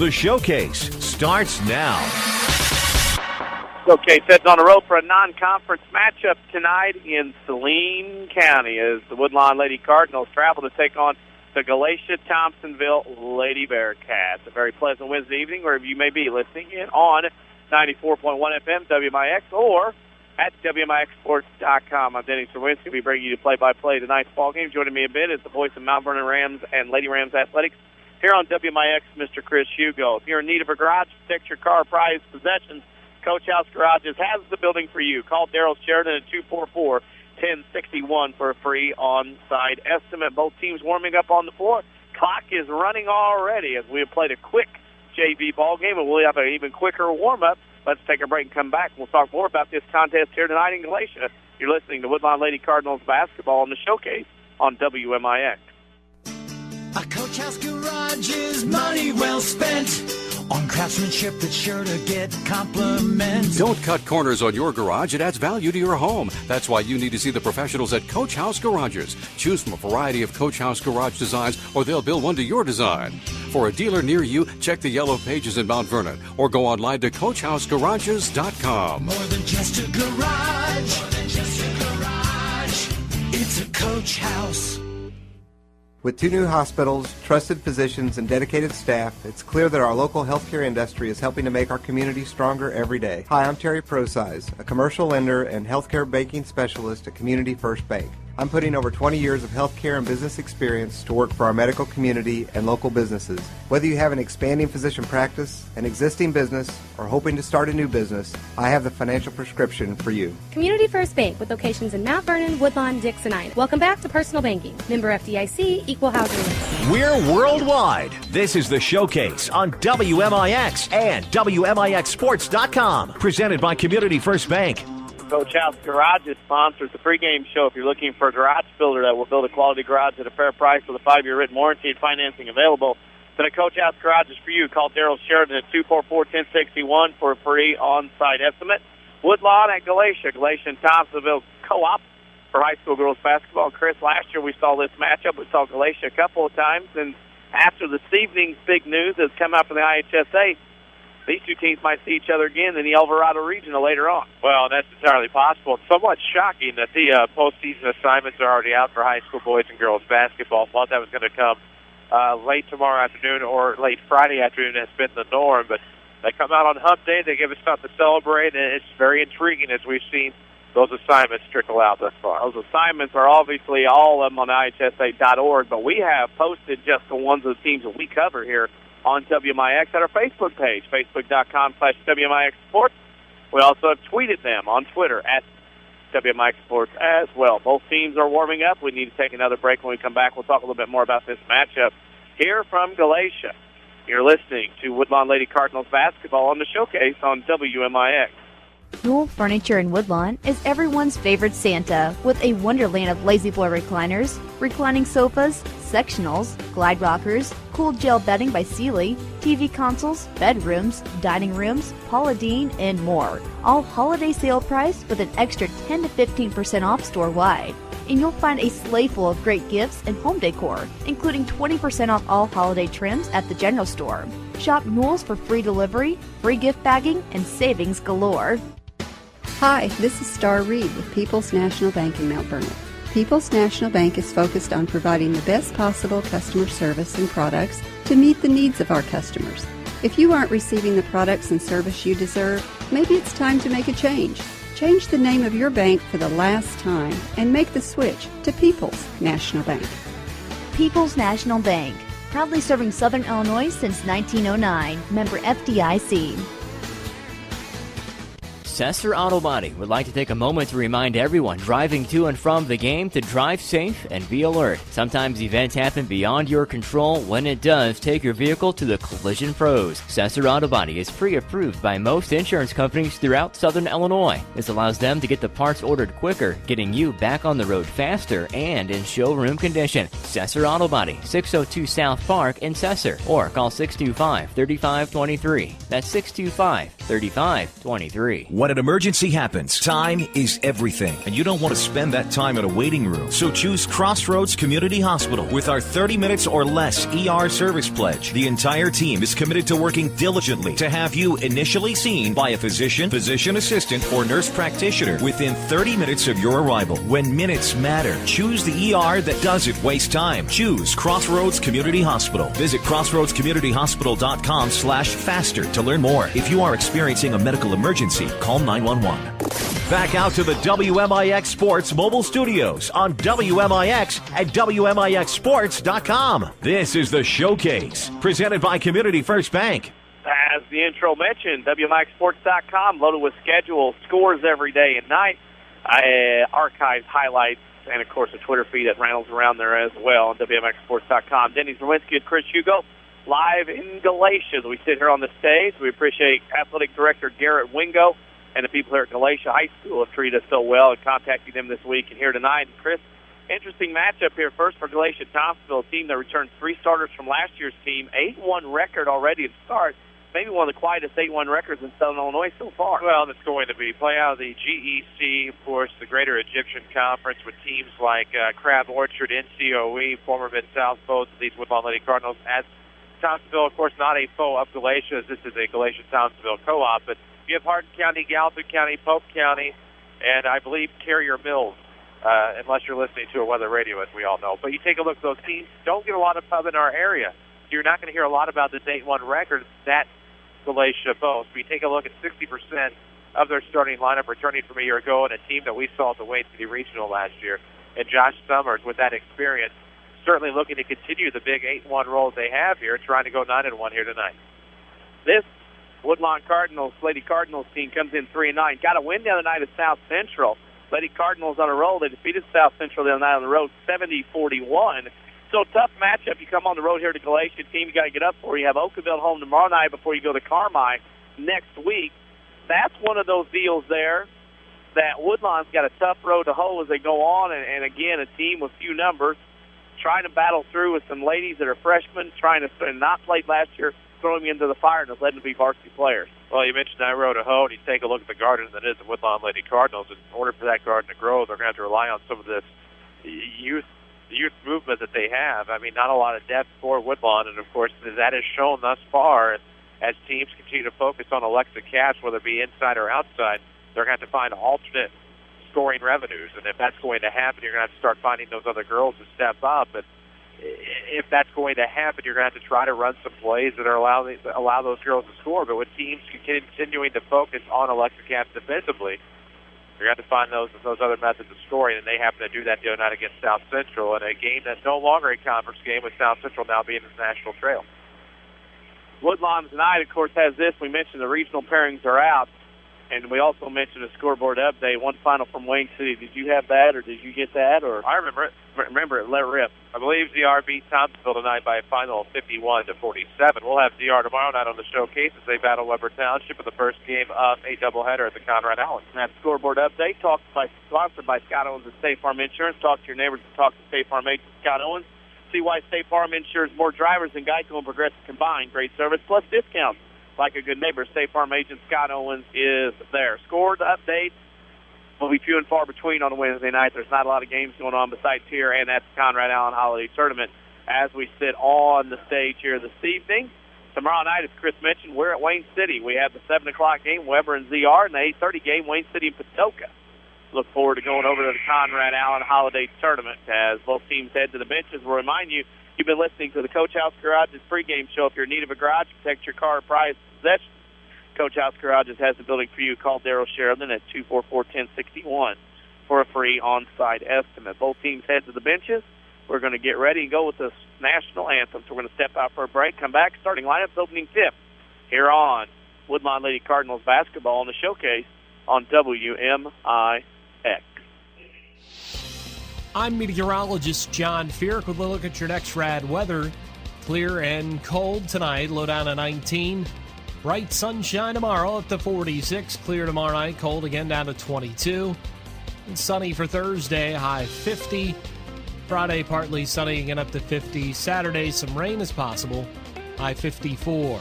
The Showcase starts now. Showcase heads on the road for a non-conference matchup tonight in Saline County as the Woodlawn Lady Cardinals travel to take on the Galatia-Thompsonville Lady Bearcats. A very pleasant Wednesday evening wherever you may be listening in on 94.1 FM WMIX or at WMIXsports.com. I'm Denny Czerwinski. We bring you to play-by-play tonight's ball game. Joining me a bit is the voice of Mount Vernon Rams and Lady Rams Athletics here on WMIX, Mr. Chris Hugo. If you're in need of a garage to protect your car, prized possessions, Coach House Garages has the building for you. Call Daryl Sheridan at 244-1061 for a free on-site estimate. Both teams warming up on the floor. Clock is running already as we have played a quick JV ball game, and we'll have an even quicker warm-up. Let's take a break and come back. We'll talk more about this contest here tonight in Galatia. You're listening to Woodlawn Lady Cardinals basketball on the Showcase on WMIX. A Coach House Garage is money well spent on craftsmanship that's sure to get compliments. Don't cut corners on your garage. It adds value to your home. That's why you need to see the professionals at Coach House Garages. Choose from a variety of Coach House garage designs, or they'll build one to your design. For a dealer near you, check the yellow pages in Mount Vernon or go online to CoachHouseGarages.com. More than just a garage. More than just a garage. It's a Coach House. With 2 new hospitals, trusted physicians, and dedicated staff, it's clear that our local healthcare industry is helping to make our community stronger every day. Hi, I'm Terry Prosize, a commercial lender and healthcare banking specialist at Community First Bank. I'm putting over 20 years of healthcare and business experience to work for our medical community and local businesses. Whether you have an expanding physician practice, an existing business, or hoping to start a new business, I have the financial prescription for you. Community First Bank with locations in Mount Vernon, Woodlawn, Dixon, Ida. Welcome back to Personal Banking. Member FDIC, Equal Housing. We're worldwide. This is The Showcase on WMIX and WMIXsports.com. Presented by Community First Bank. Coach House Garages sponsors the pregame show. If you're looking for a garage builder that will build a quality garage at a fair price with a 5-year written warranty and financing available, then a Coach House Garage is for you. Call Daryl Sheridan at 244-1061 for a free on-site estimate. Woodlawn at Galatia and Thompsonville Co-op for high school girls basketball. Chris, last year we saw this matchup. We saw Galatia a couple of times, and after this evening's big news that's come out from the IHSA, these two teams might see each other again in the Alvarado Regional later on. Well, that's entirely possible. It's somewhat shocking that the postseason assignments are already out for high school boys and girls basketball. Thought that was going to come late tomorrow afternoon or late Friday afternoon. Has been the norm, but they come out on Hump Day. They give us something to celebrate, and it's very intriguing as we've seen those assignments trickle out thus far. Those assignments are obviously all of them on IHSA.org, but we have posted just the ones of the teams that we cover here on WMIX at our Facebook page, facebook.com/WMIX Sports. We also have tweeted them on Twitter at WMIX Sports as well. Both teams are warming up. We need to take another break. When we come back, we'll talk a little bit more about this matchup here from Galatia. You're listening to Woodlawn Lady Cardinals basketball on the Showcase on WMIX. Newell Furniture in Woodlawn is everyone's favorite Santa with a wonderland of lazy boy recliners, reclining sofas, sectionals, glide rockers, cool gel bedding by Sealy, TV consoles, bedrooms, dining rooms, Paula Deen, and more. All holiday sale price with an extra 10 to 15% off store-wide. And you'll find a sleigh full of great gifts and home decor, including 20% off all holiday trims at the general store. Shop Newell's for free delivery, free gift bagging, and savings galore. Hi, this is Star Reed with People's National Bank in Mount Vernon. People's National Bank is focused on providing the best possible customer service and products to meet the needs of our customers. If you aren't receiving the products and service you deserve, maybe it's time to make a change. Change the name of your bank for the last time and make the switch to People's National Bank. People's National Bank, proudly serving Southern Illinois since 1909. Member FDIC. Sesser Auto Body would like to take a moment to remind everyone driving to and from the game to drive safe and be alert. Sometimes events happen beyond your control. When it does, take your vehicle to the Collision Pros. Sesser Auto Body is pre-approved by most insurance companies throughout Southern Illinois. This allows them to get the parts ordered quicker, getting you back on the road faster and in showroom condition. Sesser Auto Body, 602 South Park in Sesser, or call 625-3523. That's 625-3523. When an emergency happens, time is everything, and you don't want to spend that time in a waiting room. So choose Crossroads Community Hospital. With our 30 minutes or less ER service pledge, the entire team is committed to working diligently to have you initially seen by a physician, physician assistant, or nurse practitioner within 30 minutes of your arrival. When minutes matter, choose the ER that doesn't waste time. Choose Crossroads Community Hospital. Visit crossroadscommunityhospital.com/faster to learn more. If you are experiencing a medical emergency, call 911. Back out to the WMIX Sports mobile studios on WMIX at WMIXsports.com. This is the Showcase, presented by Community First Bank. As the intro mentioned, WMIXsports.com, loaded with schedules, scores every day and night, archives, highlights, and, of course, a Twitter feed that rattles around there as well on WMIXsports.com. Denny Czerwinski and Chris Hugo live in Galatia as we sit here on the stage. We appreciate Athletic Director Garrett Wingo and the people here at Galatia High School have treated us so well and contacting them this week and here tonight. And Chris, interesting matchup here. First for Galatia-Thompsonville, a team that returned 3 starters from last year's team, 8-1 record already to start. Maybe one of the quietest 8-1 records in Southern Illinois so far. Well, it's going to be play out of the GEC, of course, the Greater Egyptian Conference with teams like Crab Orchard, NCOE, former Mid-South both of these Woodlawn Lady Cardinals. As Thompsonville, of course, not a foe of Galatia, as this is a Galatia-Thompsonville co-op, but you have Hardin County, Gallatin County, Polk County, and I believe Carrier Mills, unless you're listening to a weather radio, as we all know. But you take a look at those teams, don't get a lot of pub in our area. You're not going to hear a lot about this 8-1 record that Galatia boasts. We take a look at 60% of their starting lineup returning from a year ago, and a team that we saw at the Wayne City Regional last year. And Josh Summers, with that experience, certainly looking to continue the big 8-1 roles they have here, trying to go 9-1 here tonight. This Woodlawn Cardinals, Lady Cardinals team comes in 3-9. Got a win the other night at South Central. Lady Cardinals on a roll. They defeated South Central the other night on the road 70-41. So tough matchup. You come on the road here to Galatia, team you got to get up for. You have Oakville home tomorrow night before you go to Carmi next week. That's one of those deals there that Woodlawn's got a tough road to hoe as they go on. And again, a team with few numbers, trying to battle through with some ladies that are freshmen, trying to not play last year, throwing into the fire, and has led to be varsity players. Well, you mentioned that road to hoe, and you take a look at the garden that is the Woodlawn Lady Cardinals. In order for that garden to grow, they're going to have to rely on some of this youth movement that they have. I mean, not a lot of depth for Woodlawn, and of course that is shown thus far. As teams continue to focus on Alexa Caps, whether it be inside or outside, they're going to have to find alternate scoring revenues, and if that's going to happen, you're going to have to start finding those other girls to step up. And if that's going to happen, you're going to have to try to run some plays that are allow those girls to score. But with teams continuing to focus on Alexa Caps defensively, you're going to have to find those other methods of scoring, and they happen to do that the other night against South Central in a game that's no longer a conference game, with South Central now being the national trail. Woodlawn tonight, of course, has this. We mentioned the regional pairings are out, and we also mentioned a scoreboard update, one final from Wayne City. Did you have that, or did you get that? Or I remember it. Let rip. I believe DR beat Thompsonville tonight by a final of 51-47. We'll have DR tomorrow night on the Showcase as they battle Weber Township in the first game of a doubleheader at the Conrad Allen. That scoreboard update sponsored by Scott Owens and State Farm Insurance. Talk to your neighbors and talk to State Farm agent Scott Owens. See why State Farm insures more drivers than Geico and Progressive combined. Great service plus discounts. Like a good neighbor, State Farm agent Scott Owens is there. Scored updates will be few and far between on a Wednesday night. There's not a lot of games going on besides here and at the Conrad Allen Holiday Tournament as we sit on the stage here this evening. Tomorrow night, as Chris mentioned, we're at Wayne City. We have the 7 o'clock game, Weber and ZR, and the 8:30 game, Wayne City and Patoka. Look forward to going over to the Conrad Allen Holiday Tournament as both teams head to the benches. We'll remind you, you've been listening to the Coach House Garage's pregame show. If you're in need of a garage, protect your car or prized possessions, Coach House Garages has the building for you. Call Daryl Sheridan at 244-1061 for a free on-site estimate. Both teams head to the benches. We're going to get ready and go with the national anthem. So we're going to step out for a break, come back, starting lineups, opening tip here on Woodlawn Lady Cardinals basketball on the Showcase on WMIX. I'm meteorologist John Feerick with a look at your next rad weather. Clear and cold tonight, low down to 19. Bright sunshine tomorrow up to 46. Clear tomorrow night, cold again down to 22. And sunny for Thursday, high 50. Friday, partly sunny again up to 50. Saturday, some rain is possible, high 54.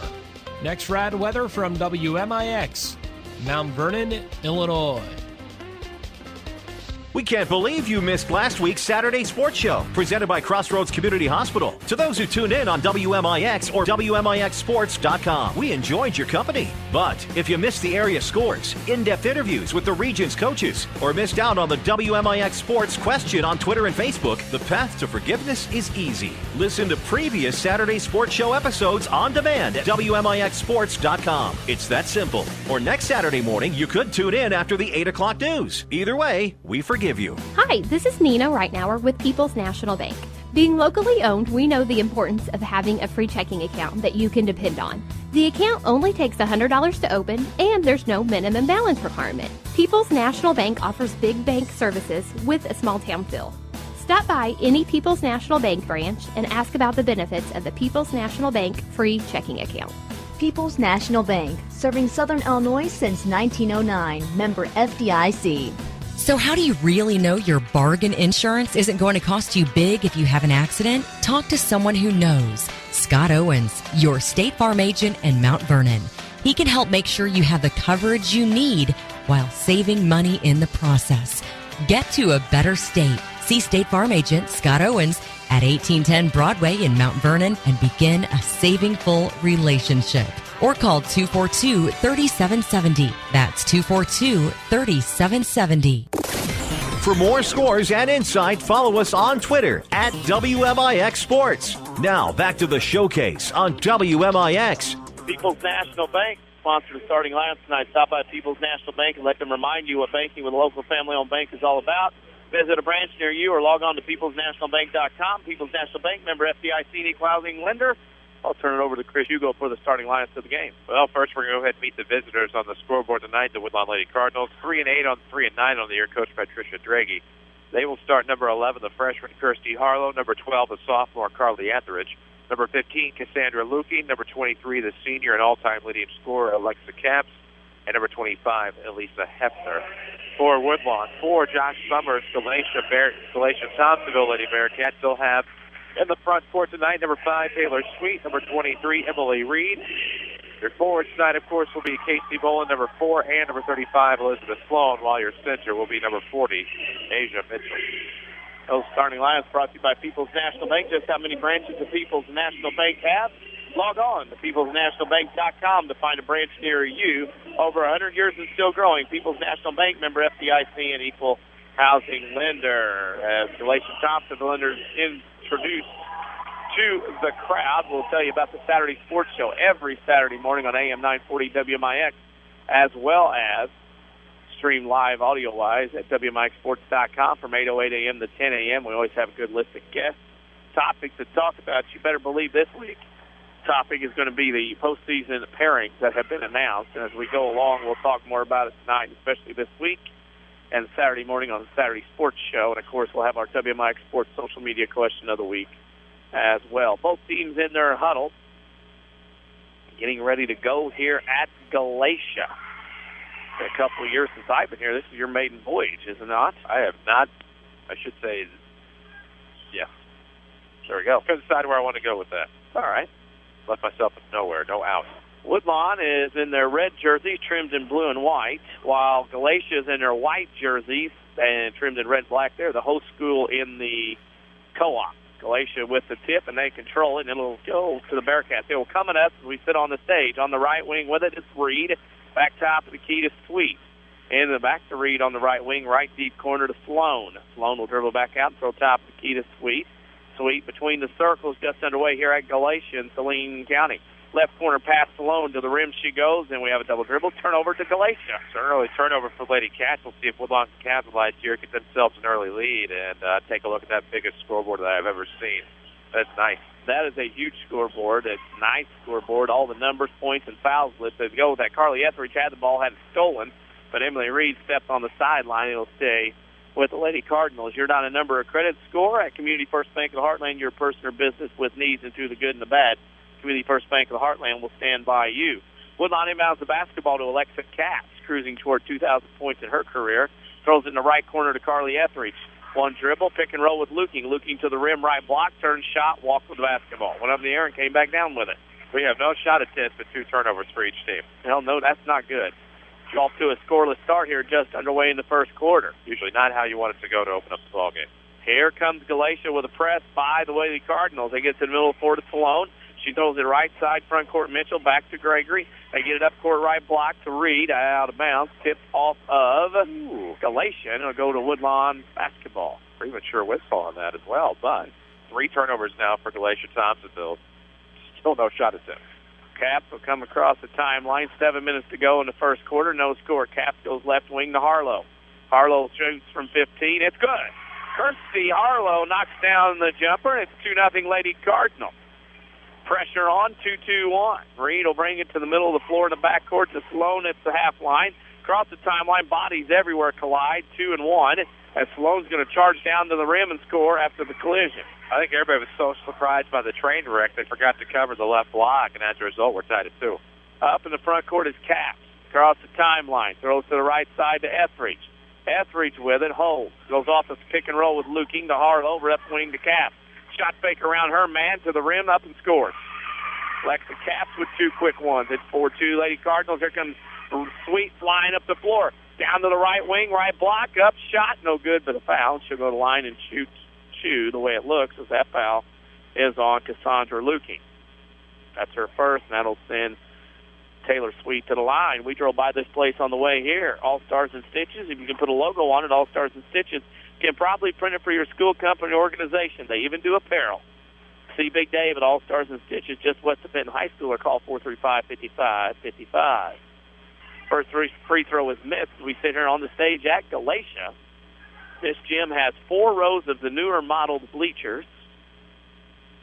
Next rad weather from WMIX. Mount Vernon, Illinois. We can't believe you missed last week's Saturday Sports Show, presented by Crossroads Community Hospital. To those who tuned in on WMIX or WMIXsports.com, we enjoyed your company. But if you missed the area scores, in-depth interviews with the region's coaches, or missed out on the WMIX Sports question on Twitter and Facebook, the path to forgiveness is easy. Listen to previous Saturday Sports Show episodes on demand at WMIXsports.com. It's that simple. Or next Saturday morning, you could tune in after the 8 o'clock news. Either way, we forgive you. Hi, this is Nina Reitnauer with People's National Bank. Being locally owned, we know the importance of having a free checking account that you can depend on. The account only takes $100 to open, and there's no minimum balance requirement. People's National Bank offers big bank services with a small town feel. Stop by any People's National Bank branch and ask about the benefits of the People's National Bank free checking account. People's National Bank, serving Southern Illinois since 1909. Member FDIC. So how do you really know your bargain insurance isn't going to cost you big if you have an accident? Talk to someone who knows. Scott Owens, your State Farm agent in Mount Vernon. He can help make sure you have the coverage you need while saving money in the process. Get to a better state. See State Farm agent Scott Owens at 1810 Broadway in Mount Vernon and begin a saving full relationship. Or call 242-3770. That's 242-3770. For more scores and insight, follow us on Twitter at WMIX Sports. Now, back to the showcase on WMIX. People's National Bank sponsored the starting lineup tonight. Stop by People's National Bank and let them remind you what banking with a local family-owned bank is all about. Visit a branch near you or log on to peoplesnationalbank.com. People's National Bank, member FDIC, and equal housing lender. I'll turn it over to Chris Hugo for the starting lineups of the game. Well, first we're going to go ahead and meet the visitors on the scoreboard tonight, the Woodlawn Lady Cardinals. 3-8 on 3-9 on the year, coached by Tricia Draghi. They will start number 11, the freshman Kirsty Harlow, number 12, the sophomore Carly Etheridge, number 15, Cassandra Lukey, number 23, the senior and all-time leading scorer Alexa Capps, and number 25, Elisa Hefner. For Woodlawn, 4, Josh Summers, Galatia-Thompsonville Lady Bearcats. They'll have in the front court tonight, number 5, Taylor Sweet, number 23, Emily Reed. Your forwards tonight, of course, will be Casey Boland, number 4, and number 35, Elizabeth Sloan, while your center will be number 40, Asia Mitchell. Those starting lineups brought to you by People's National Bank. Just how many branches the People's National Bank have? Log on to peoplesnationalbank.com to find a branch near you. Over 100 years and still growing. People's National Bank, member FDIC, and equal housing lender. As Galatia-Thompsonville lenders introduced to the crowd, we'll tell you about the Saturday Sports Show every Saturday morning on AM 940 WMIX, as well as stream live audio-wise at WMIXsports.com from 8:08 a.m. to 10 a.m. We always have a good list of guests, topics to talk about. You better believe this week topic is going to be the postseason pairings that have been announced. And as we go along, we'll talk more about it tonight, especially this week, and Saturday morning on the Saturday Sports Show. And, of course, we'll have our WMIX Sports social media question of the week as well. Both teams in their huddle, getting ready to go here at Galatia. A couple of years since I've been here. This is your maiden voyage, is it not? I have not. I should say, yeah. There we go. Couldn't decide where I want to go with that. All right. Left myself in nowhere, no out. Woodlawn is in their red jerseys, trimmed in blue and white, while Galatia is in their white jerseys and trimmed in red and black. They're the host school in the co-op. Galatia with the tip, and they control it, and it'll go to the Bearcats. They will come at us as we sit on the stage. On the right wing with it is Reed. Back top of the key to Sweet. In the back to Reed on the right wing, right deep corner to Sloan. Sloan will dribble back out and throw top of the key to Sweet. Sweet between the circles, just underway here at Galatia in Saline County. Left corner pass Sloan to the rim she goes, and we have a double dribble. Turnover to Galatia. It's an early turnover for Lady Cats. We'll see if Woodlawn can capitalize here, get themselves an early lead, and take a look at that biggest scoreboard that I've ever seen. That's nice. That is a huge scoreboard. It's a nice scoreboard. All the numbers, points, and fouls listed. To go with that, Carly Etheridge had the ball, had it stolen, but Emily Reed stepped on the sideline. It'll stay with the Lady Cardinals. You're down a number of credit score at Community First Bank of the Heartland. Your person or business with needs into the good and the bad. Community First Bank of the Heartland will stand by you. Woodlawn inbounds the basketball to Alexa Capps, cruising toward 2,000 points in her career. Throws it in the right corner to Carly Etheridge. One dribble, pick and roll with Lukey. Lukey to the rim, right block, turn shot, walk with the basketball. Went up in the air and came back down with it. We have no shot attempts, but 2 turnovers for each team. Hell no, that's not good. Off to a scoreless start here, just underway in the first quarter. Usually not how you want it to go to open up the ball game. Here comes Galatia with a press by the Lady Cardinals. They get to the middle of the floor to Salone. She throws it right side, front court Mitchell, back to Gregory. They get it up court right block to Reed, out of bounds, tipped off of Galatia, and it'll go to Woodlawn basketball. Premature whistle on that as well, but 3 turnovers now for Galatia-Thompsonville. Still no shot at them. Caps will come across the timeline. 7 minutes to go in the first quarter. No score. Caps goes left wing to Harlow. Harlow shoots from 15. It's good. Kirsty Harlow knocks down the jumper, and it's 2-0 Lady Cardinal. Pressure on, 2-2-1. Reed will bring it to the middle of the floor in the backcourt to Sloan at the half line. Across the timeline, bodies everywhere collide, 2-1. As Sloan's going to charge down to the rim and score after the collision. I think everybody was so surprised by the train wreck they forgot to cover the left block, and as a result, we're tied at 2. Up in the front court is Caps. Across the timeline, throws to the right side to Etheridge. Etheridge with it, holds. Goes off the pick and roll with Luking to Harlow, left wing to Caps. Shot fake around her man to the rim, up and scores. Lexa Caps with 2 quick ones. It's 4-2 Lady Cardinals. Here comes Sweet flying up the floor. Down to the right wing, right block, up, shot, no good, but a foul. She'll go to the line and shoot the way it looks, as that foul is on Cassandra Luking. That's her first, and that'll send Taylor Sweet to the line. We drove by this place on the way here. All Stars and Stitches. If you can put a logo on it, All Stars and Stitches can probably print it for your school, company, organization. They even do apparel. See Big Dave at All Stars and Stitches just west of Benton High School, or call 435-5555. First free throw is missed. We sit here on the stage at Galatia. This gym has 4 rows of the newer modeled bleachers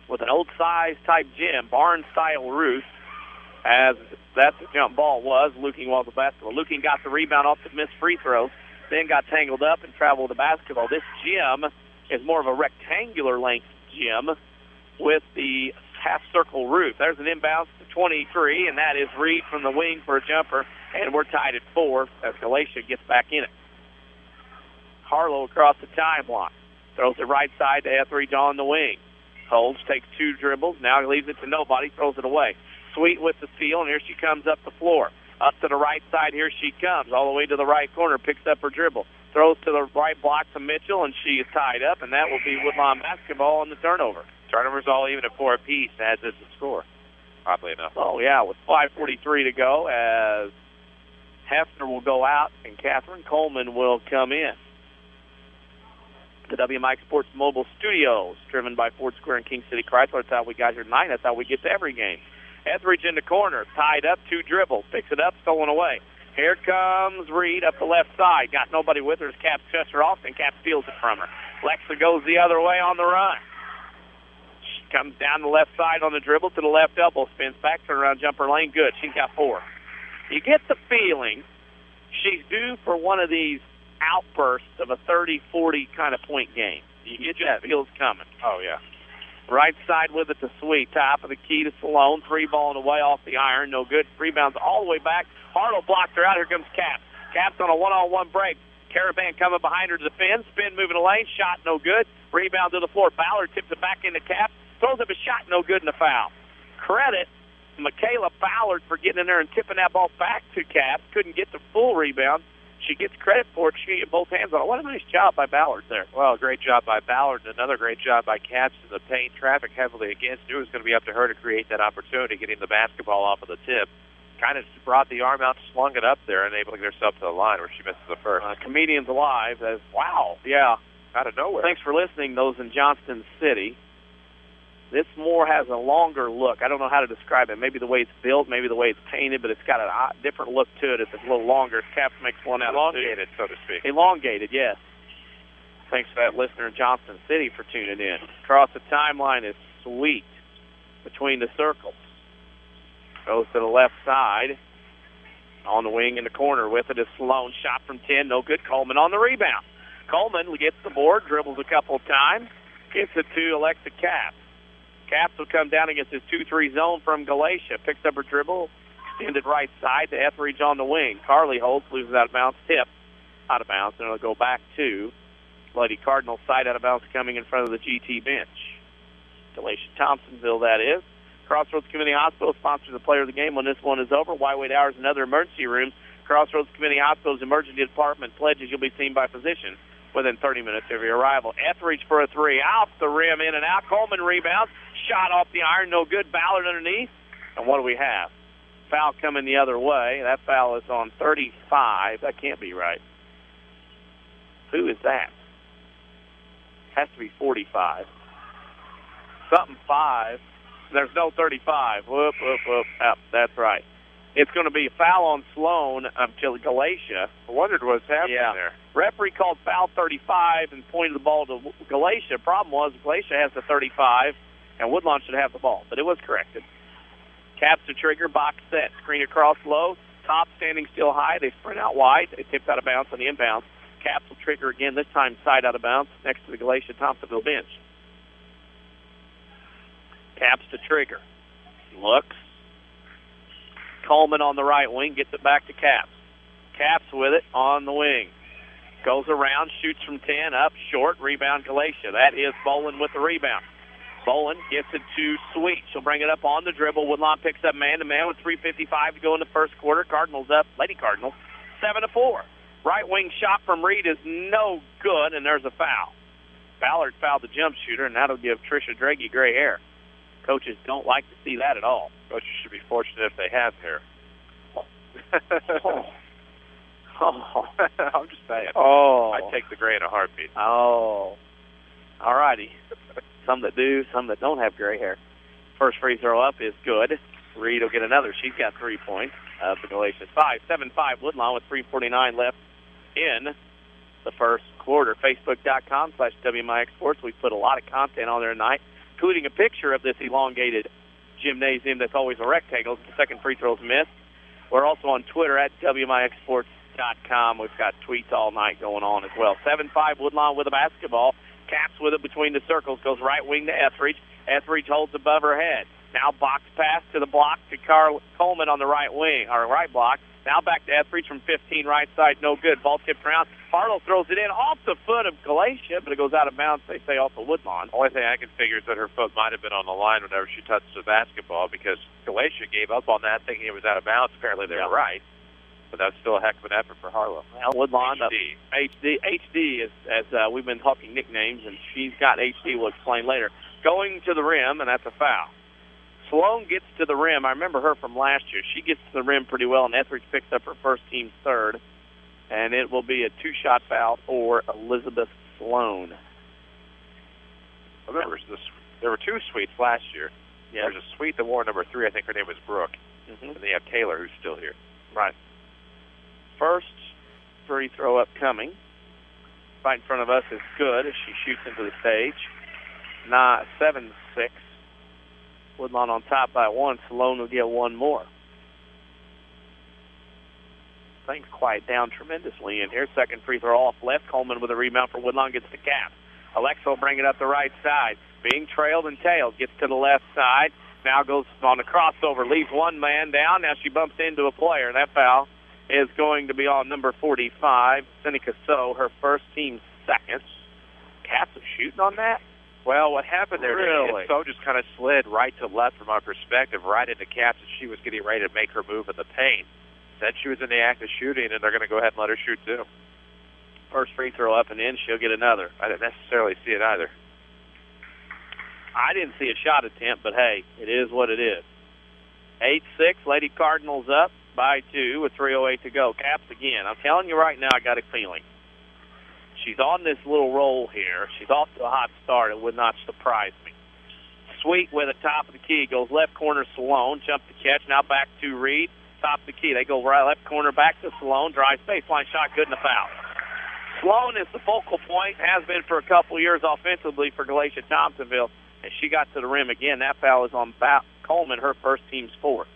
with an old-size type gym, barn-style roof, as that's the jump ball was. Luking was the basketball. Luking got the rebound off the missed free throws, then got tangled up and traveled the basketball. This gym is more of a rectangular length gym with the half-circle roof. There's an inbounds to 23, and that is Reed from the wing for a jumper, and we're tied at 4 as Galatia gets back in it. Harlow across the timeline. Throws it right side to Etheridge on the wing. Holds, takes 2 dribbles. Now he leaves it to nobody, throws it away. Sweet with the steal, and here she comes up the floor. Up to the right side, here she comes, all the way to the right corner, picks up her dribble. Throws to the right block to Mitchell, and she is tied up, and that will be Woodlawn basketball on the turnover. Turnovers all even at 4 apiece, as is the score, oddly enough. Oh, yeah, with 5:43 to go, as Hefner will go out, and Catherine Coleman will come in. The WMIX Sports Mobile Studios, driven by Ford Square and King City Chrysler. That's how we got here tonight. That's how we get to every game. Etheridge in the corner, tied up, 2 dribbles, picks it up, stolen away. Here comes Reed up the left side. Got nobody with her as Cap cuts her off, and Cap steals it from her. Lexa goes the other way on the run. She comes down the left side on the dribble to the left elbow, spins back, turn around, jumper lane, good. She's got 4. You get the feeling she's due for one of these outbursts of a 30-40 kind of point game. You get that feels coming. Oh, yeah. Right side with it to Sweet. Top of the key to Salone. 3 ball and away off the iron. No good. Rebounds all the way back. Harlow blocked her out. Here comes Caps. Caps on a one-on-one break. Caravan coming behind her to defend. Spin, moving the lane. Shot, no good. Rebound to the floor. Ballard tips it back into Caps. Throws up a shot, no good, in the foul. Credit Michaela Ballard for getting in there and tipping that ball back to Caps. Couldn't get the full rebound. She gets credit for it. She get both hands on it. What a nice job by Ballard there. Well, great job by Ballard, and another great job by Caps in the paint. Traffic heavily against. Knew it was going to be up to her to create that opportunity, getting the basketball off of the tip. Kind of brought the arm out, slung it up there, and able to get herself to the line where she misses the first. Comedians Alive says, wow, yeah. Out of nowhere. Thanks for listening, those in Johnston City. This more has a longer look. I don't know how to describe it. Maybe the way it's built, maybe the way it's painted, but it's got a different look to it. It's a little longer. Caps makes one out elongated, so to speak. Elongated, yes. Thanks for that listener in Johnston City for tuning in. Across the timeline is Sweet between the circles. Goes to the left side. On the wing in the corner with it is Sloan. Shot from 10, no good. Coleman on the rebound. Coleman gets the board, dribbles a couple of times, gets it to Alexa Caps. Caps will come down against his 2-3 zone from Galatia. Picks up her dribble, extended right side to Etheridge on the wing. Carly holds, loses out of bounds, tip out of bounds, and it'll go back to Lady Cardinals side out of bounds coming in front of the GT bench. Galatia-Thompsonville, that is. Crossroads Community Hospital sponsors the player of the game when this one is over. Wide Wait Hours and other emergency rooms. Crossroads Community Hospital's emergency department pledges you'll be seen by physicians within 30 minutes of your arrival. Etheridge for a three. Off the rim, in and out. Coleman rebounds. Shot off the iron, no good. Ballard underneath. And what do we have? Foul coming the other way. That foul is on 35. That can't be right. Who is that? Has to be 45. Something 5. There's no 35. Whoop, whoop, whoop. Oh, that's right. It's going to be a foul on Sloan of Galatia. I wondered what was happening there. Referee called foul 35 and pointed the ball to Galatia. Problem was Galatia has the 35, and Woodlawn should have the ball, but it was corrected. Caps to trigger, box set, screen across low. Top standing still high. They sprint out wide. They tipped out of bounds on the inbounds. Caps will trigger again, this time side out of bounds, next to the Galatia-Thompsonville bench. Caps to trigger. Looks. Coleman on the right wing, gets it back to Caps. Caps with it on the wing. Goes around, shoots from 10, up, short, rebound Galatia. That is Bolin with the rebound. Bolin gets it to Sweet. She'll bring it up on the dribble. Woodlawn picks up man-to-man with 3:55 to go in the first quarter. Cardinals up, Lady Cardinals, 7-4. Right wing shot from Reed is no good, and there's a foul. Ballard fouled the jump shooter, and that'll give Tricia Draghi gray hair. Coaches don't like to see that at all. Coaches should be fortunate if they have hair. I'm just saying. I'd take the gray in a heartbeat. All righty. Some that do, some that don't have gray hair. First free throw up is good. Reed will get another. She's got 3 points. The Galatians 7-5 Woodlawn with 3:49 left in the first quarter. Facebook.com/WMIX Sports. We put a lot of content on there tonight, including a picture of this elongated gymnasium that's always a rectangle. The second free throw's missed. We're also on Twitter at WMIXsports.com. We've got tweets all night going on as well. 7-5 Woodlawn with a basketball. Caps with it between the circles. Goes right wing to Etheridge. Etheridge holds above her head. Now box pass to the block to Coleman on the right wing, or right block. Now back to Etheridge from 15 right side. No good. Ball tipped around. Harlow throws it in off the foot of Galatia, but it goes out of bounds, they say, off the Woodlawn. Only thing I can figure is that her foot might have been on the line whenever she touched the basketball, because Galatia gave up on that thinking it was out of bounds. Apparently they were right, but that's still a heck of an effort for Harlow. Well, Woodlawn, HD is, as we've been talking nicknames, and she's got HD, we'll explain later. Going to the rim, and that's a foul. Sloan gets to the rim. I remember her from last year. She gets to the rim pretty well, and Etheridge picks up her first team's third. And it will be a 2-shot foul for Elizabeth Sloan. I remember there were 2 Sweets last year. Yes. There's a Sweet that wore number 3. I think her name was Brooke. Mm-hmm. And they have Taylor, who's still here. Right. First free throw up coming. Right in front of us is good as she shoots into the stage. 7-6. Woodlawn on top by 1. Sloan will get one more. Things quiet down tremendously in here. Second free throw off left. Coleman with a rebound for Woodlawn, gets the cap. Alexa will bring it up the right side. Being trailed and tailed. Gets to the left side. Now goes on the crossover. Leaves one man down. Now she bumps into a player. That foul is going to be on number 45, Seneca So, her first team second. Caps are shooting on that? Well, what happened there, really? So just kind of slid right to left from our perspective, right into Caps, and she was getting ready to make her move in the paint. Then she was in the act of shooting, and they're going to go ahead and let her shoot, too. First free throw up and in, she'll get another. I didn't necessarily see it either. I didn't see a shot attempt, but, hey, it is what it is. 8-6, Lady Cardinals up by 2 with 3:08 to go. Caps again. I'm telling you right now, I got a feeling. She's on this little roll here. She's off to a hot start. It would not surprise me. Sweet with the top of the key. Goes left corner, Sloan. Jump to catch. Now back to Reed. Top of the key. They go right left corner back to Sloan. Drives baseline shot. Good in the foul. Sloan is the focal point. Has been for a couple years offensively for Galatia-Thompsonville. And she got to the rim again. That foul is on Coleman, her first team's fourth.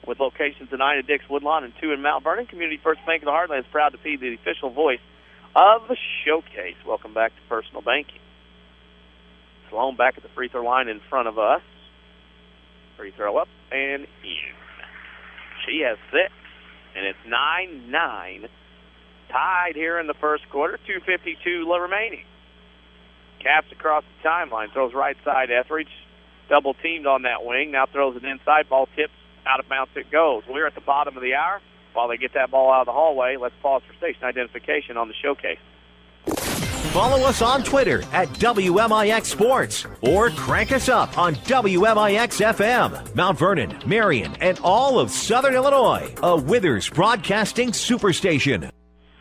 With locations in 9 at Dix, Woodlawn, and 2 in Mount Vernon, Community First Bank of the Heartland is proud to be the official voice of the showcase. Welcome back to Personal Banking. Sloan back at the free throw line in front of us. Free throw up and in. She has 6, and it's 9-9. Tied here in the first quarter, 2:52 remaining. Caps across the timeline, throws right side Etheridge. Double teamed on that wing, now throws it inside, ball tips Out of bounds it goes. We're at the bottom of the hour. While they get that ball out of the hallway, let's pause for station identification on the showcase. Follow us on Twitter at WMIX Sports or crank us up on WMIX FM, Mount Vernon, Marion, and all of Southern Illinois, a Withers Broadcasting superstation.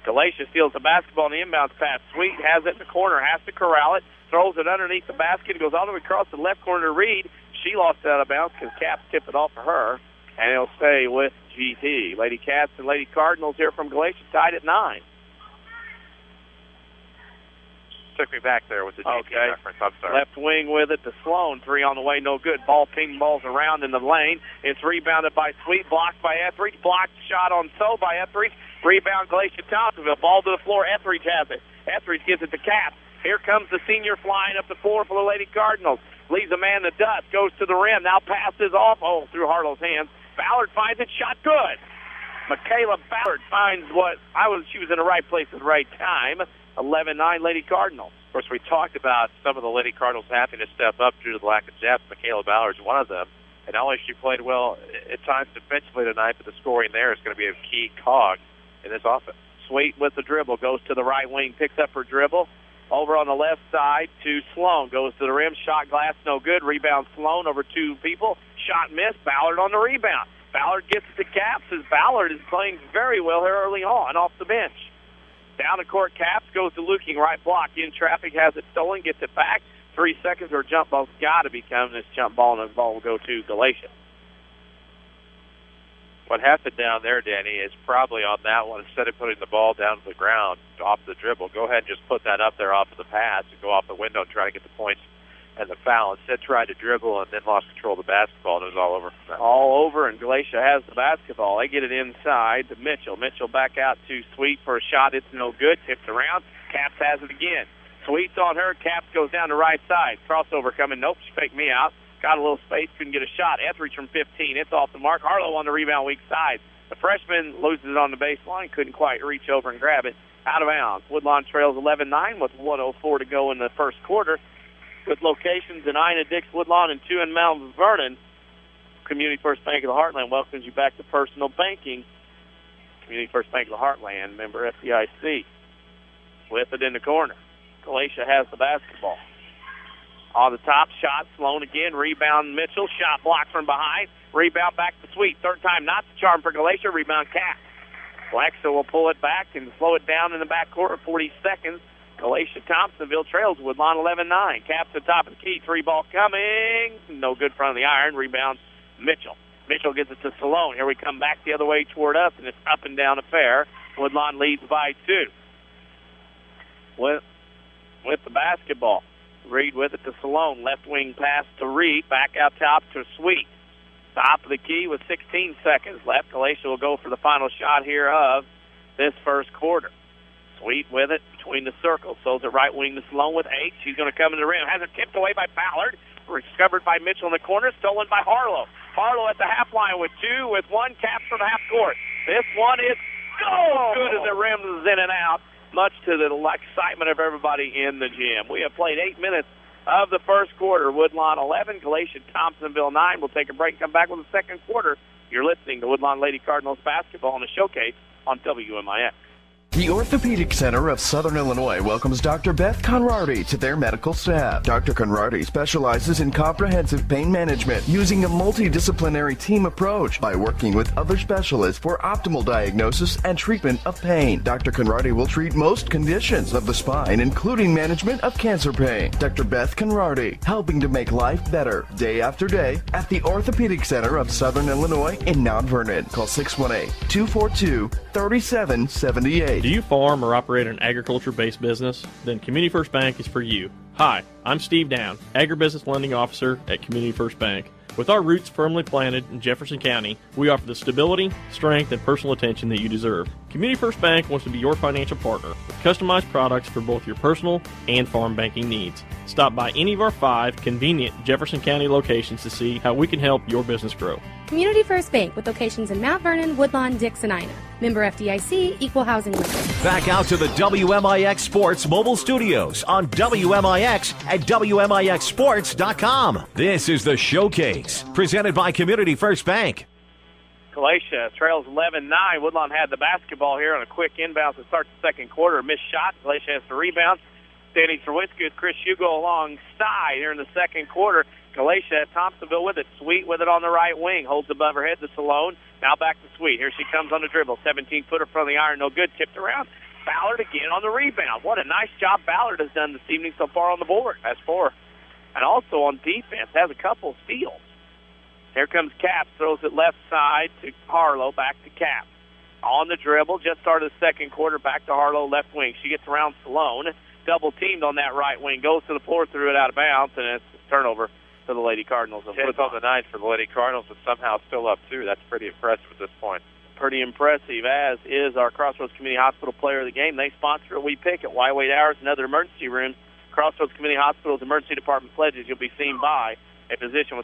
Galatia steals the basketball in the inbounds pass. Sweet has it in the corner, has to corral it, throws it underneath the basket, goes all the way across the left corner to Reed. She lost it out of bounds because Caps tipped it off for her, and it'll stay with GT. Lady Cats and Lady Cardinals here from Galatia tied at 9. Took me back there with the GT reference. I'm sorry. Left wing with it to Sloan. 3 on the way, no good. Ball ping balls around in the lane. It's rebounded by Sweet, blocked by Etheridge. Blocked shot on by Etheridge. Rebound Galatia-Thompsonville. Ball to the floor. Etheridge has it. Etheridge gives it to Caps. Here comes the senior flying up the floor for the Lady Cardinals. Leaves a man in the dust. Goes to the rim. Now passes off. Oh, through Harlow's hands. Ballard finds it. Shot good. Michaela Ballard finds she was in the right place at the right time. 11-9 Lady Cardinals. Of course, we talked about some of the Lady Cardinals having to step up due to the lack of depth. Michaela Ballard's one of them. And not only she played well at times defensively tonight, but the scoring there is going to be a key cog in this offense. Sweet with the dribble. Goes to the right wing. Picks up her dribble. Over on the left side to Sloan. Goes to the rim. Shot glass, no good. Rebound Sloan over 2 people. Shot missed. Ballard on the rebound. Ballard gets it to Caps as Ballard is playing very well here early on off the bench. Down the court, Caps goes to Luking, right block. In traffic, has it stolen, gets it back. 3 seconds, or jump ball's got to be coming. This jump ball, and the ball will go to Galatia. What happened down there, Danny, is probably on that one, instead of putting the ball down to the ground off the dribble, go ahead and just put that up there off of the pass and go off the window and try to get the points and the foul. Instead, tried to dribble and then lost control of the basketball, and it was all over from that. All over, and Galatia has the basketball. They get it inside to Mitchell. Mitchell back out to Sweet for a shot. It's no good. Tipped around. Caps has it again. Sweet's on her. Caps goes down the right side. Crossover coming. Nope, she faked me out. Got a little space. Couldn't get a shot. Etheridge from 15. It's off the mark. Harlow on the rebound, weak side. The freshman loses it on the baseline. Couldn't quite reach over and grab it. Out of bounds. Woodlawn trails 11-9 with 1:04 to go in the first quarter. With locations in Ina, Dix, Woodlawn, and 2 in Mount Vernon, Community First Bank of the Heartland welcomes you back to personal banking. Community First Bank of the Heartland, member FDIC. With it in the corner. Galatia has the basketball. On the top, shot, Sloan again, rebound Mitchell, shot blocked from behind, rebound back to Sweet. Third time, not the charm for Galatia, rebound Caps. Lexa will pull it back and slow it down in the backcourt, 40 seconds. Galatia-Thompsonville trails Woodlawn 11-9. Caps at the top of the key, 3 ball coming. No good front of the iron. Rebound Mitchell. Mitchell gets it to Sloan. Here we come back the other way toward us, and it's up and down affair. Woodlawn leads by 2. With the basketball. Reed with it to Sloan. Left wing pass to Reed. Back out top to Sweet. Top of the key with 16 seconds left. Galatia will go for the final shot here of this first quarter. Sweet with it between the circles. Throws it right wing to Sloan with 8. She's going to come in the rim. Has it tipped away by Ballard. Discovered by Mitchell in the corner. Stolen by Harlow. Harlow at the half line with 2, with 1. Caps from the half court. This one is good as it rims in and out, much to the excitement of everybody in the gym. We have played 8 minutes of the first quarter. Woodlawn 11, Galatia-Thompsonville 9. We'll take a break and come back with the second quarter. You're listening to Woodlawn Lady Cardinals basketball on the showcase on WMIX. The Orthopedic Center of Southern Illinois welcomes Dr. Beth Conrarty to their medical staff. Dr. Conrarty specializes in comprehensive pain management using a multidisciplinary team approach by working with other specialists for optimal diagnosis and treatment of pain. Dr. Conrarty will treat most conditions of the spine, including management of cancer pain. Dr. Beth Conrarty, helping to make life better day after day at the Orthopedic Center of Southern Illinois in Mount Vernon. Call 618-242-3778. Do you farm or operate an agriculture-based business? Then Community First Bank is for you. Hi, I'm Steve Down, Agribusiness Lending Officer at Community First Bank. With our roots firmly planted in Jefferson County, we offer the stability, strength, and personal attention that you deserve. Community First Bank wants to be your financial partner with customized products for both your personal and farm banking needs. Stop by any of our 5 convenient Jefferson County locations to see how we can help your business grow. Community First Bank with locations in Mount Vernon, Woodlawn, Dix, and Ina. Member FDIC, Equal Housing Lender. Back out to the WMIX Sports mobile studios on WMIX at WMIXsports.com. This is the Showcase, presented by Community First Bank. Galatia trails 11-9. Woodlawn had the basketball here on a quick inbound to start the second quarter. Missed shot. Galatia has to rebound. Standing Czerwinski with Chris Hugo alongside here in the second quarter. Galatia at Thompsonville with it. Sweet with it on the right wing. Holds above her head to Salone. Now back to Sweet. Here she comes on the dribble. 17-footer from the iron. No good. Tipped around. Ballard again on the rebound. What a nice job Ballard has done this evening so far on the board. That's 4. And also on defense. Has a couple steals. Here comes Cap. Throws it left side to Harlow. Back to Cap. On the dribble. Just started the second quarter. Back to Harlow left wing. She gets around Salone. Double teamed on that right wing. Goes to the floor. Threw it out of bounds. And it's a turnover for the Lady Cardinals. 10th on the night for the Lady Cardinals, but somehow still up 2. That's pretty impressive at this point. Pretty impressive, as is our Crossroads Community Hospital Player of the Game. They sponsor a We Pick at Y-Wait Hours and other emergency rooms. Crossroads Community Hospital's emergency department pledges you'll be seen by a physician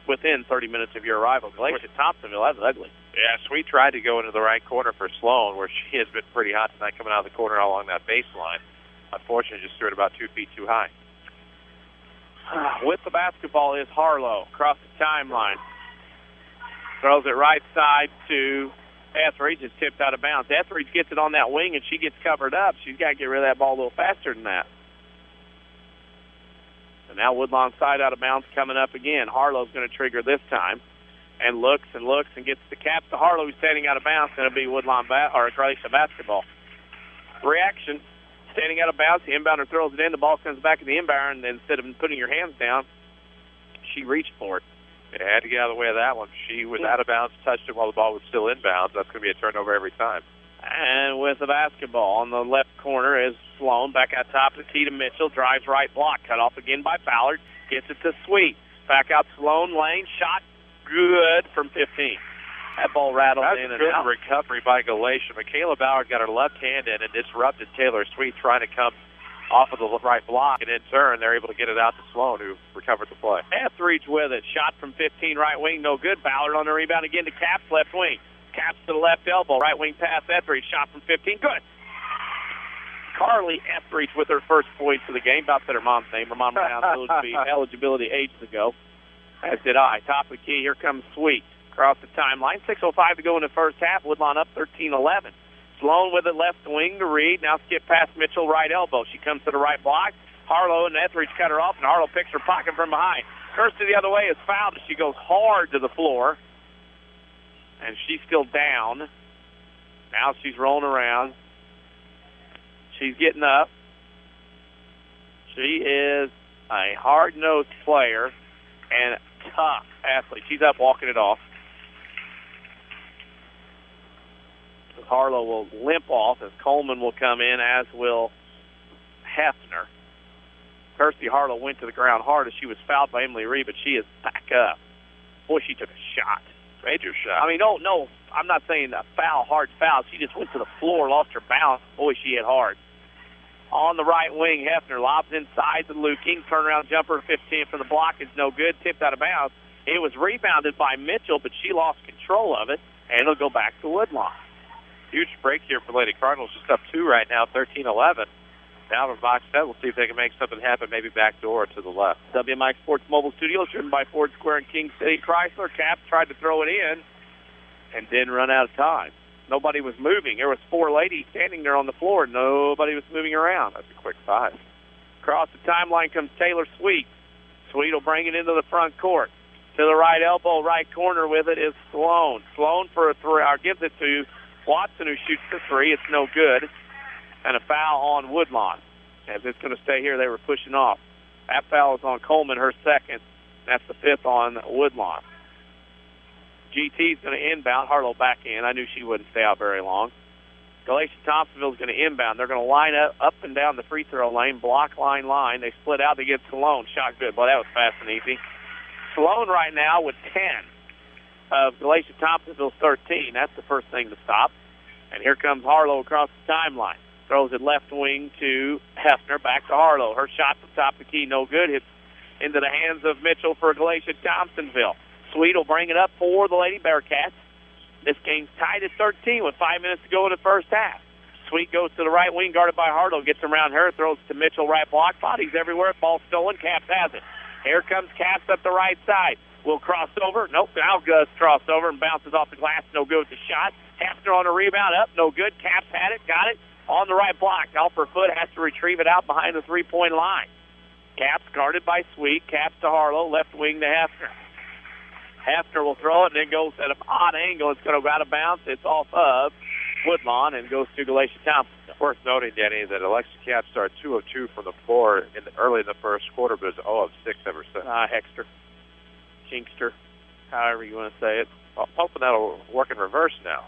within 30 minutes of your arrival. Galatia-Thompsonville, that's ugly. Yeah, Sweet tried to go into the right corner for Sloan, where she has been pretty hot tonight coming out of the corner along that baseline. Unfortunately, just threw it about 2 feet too high. With the basketball is Harlow across the timeline. Throws it right side to Etheridge. It's tipped out of bounds. Etheridge gets it on that wing, and she gets covered up. She's got to get rid of that ball a little faster than that. And now Woodlawn side out of bounds coming up again. Harlow's going to trigger this time. And looks and gets the Cap to Harlow, who's standing out of bounds. Going to be Woodlawn or Galatia basketball. Reaction. Standing out of bounds, the inbounder throws it in, the ball comes back in the inbound, and instead of putting your hands down, she reached for it. Yeah, had to get out of the way of that one. She was out of bounds, touched it while the ball was still inbounds. That's going to be a turnover every time. And with the basketball on the left corner is Sloan. Back out top to Tita Mitchell. Drives right block. Cut off again by Ballard. Gets it to Sweet. Back out Sloan lane. Shot good from 15. That ball rattled in and out. That's a good recovery by Galatia. Michaela Ballard got her left hand in and disrupted Taylor Sweet trying to come off of the right block. And in turn, they're able to get it out to Sloan, who recovered the play. Etheridge with it. Shot from 15, right wing, no good. Ballard on the rebound again to Caps, left wing. Caps to the left elbow. Right wing pass, Etheridge. Shot from 15, good. Carly Etheridge with her first points of the game. About said her mom's name. Her mom ran out eligibility ages ago, as did I. Top of the key, here comes Sweet. Across the timeline. 6:05 to go in the first half. Woodlawn up 13-11. Sloan with it left wing to Reed. Now skip past Mitchell, right elbow. She comes to the right block. Harlow and Etheridge cut her off, and Harlow picks her pocket from behind. Kirsty the other way is fouled. She goes hard to the floor, and she's still down. Now she's rolling around. She's getting up. She is a hard-nosed player and tough athlete. She's up walking it off. Harlow will limp off as Coleman will come in, as will Hefner. Kirsty Harlow went to the ground hard as she was fouled by Emily Reed, but she is back up. Boy, she took a shot. Major shot. I mean, no, I'm not saying a foul, hard foul. She just went to the floor, lost her balance. Boy, she hit hard. On the right wing, Hefner lobs inside to Luking. Turnaround jumper, 15 for the block is no good. Tipped out of bounds. It was rebounded by Mitchell, but she lost control of it, and it'll go back to Woodlawn. Huge break here for Lady Cardinals. Just up 2 right now, 13-11. Now from box set, we'll see if they can make something happen, maybe back door to the left. WMIX Sports Mobile Studios, driven by Ford Square and King City Chrysler. Cap tried to throw it in and didn't run out of time. Nobody was moving. There was 4 ladies standing there on the floor. Nobody was moving around. That's a quick 5. Across the timeline comes Taylor Sweet. Sweet will bring it into the front court. To the right elbow, right corner with it is Sloan. Sloan for a 3, gives it to Watson, who shoots the 3. It's no good. And a foul on Woodlawn. As it's going to stay here, they were pushing off. That foul is on Coleman, her second. That's the 5th on Woodlawn. GT's going to inbound. Harlow back in. I knew she wouldn't stay out very long. Galatia-Thompsonville is going to inbound. They're going to line up and down the free throw lane, block line. They split out. They get Sloan. Shot good. Boy, that was fast and easy. Sloan right now with 10 of Galatia-Thompsonville's 13. That's the first thing to stop. And here comes Harlow across the timeline. Throws it left wing to Hefner. Back to Harlow. Her shot from top of the key, no good. Hits into the hands of Mitchell for Galatia-Thompsonville. Sweet will bring it up for the Lady Bearcats. This game's tied at 13 with 5 minutes to go in the first half. Sweet goes to the right wing, guarded by Harlow. Gets around her, throws to Mitchell, right block. Bodies everywhere. Ball stolen. Caps has it. Here comes Caps up the right side. will cross over. Nope, now Gus crossed over and bounces off the glass. No good with the shot. Hefner on a rebound, up, no good. Caps had it, got it. On the right block. Off her foot, has to retrieve it out behind the three-point line. Caps guarded by Sweet. Caps to Harlow, left wing to Hefner. Hefner will throw it and then goes at an odd angle. It's going to go out of bounds. It's off of Woodlawn and goes to Galatia-Thompsonville. Worth noting, Denny, that Alexa Caps started 2 of 2 from the floor early in the first quarter, but is 0 of 6 ever since. Hexter, Chinkster, however you want to say it. I'm hoping that'll work in reverse now.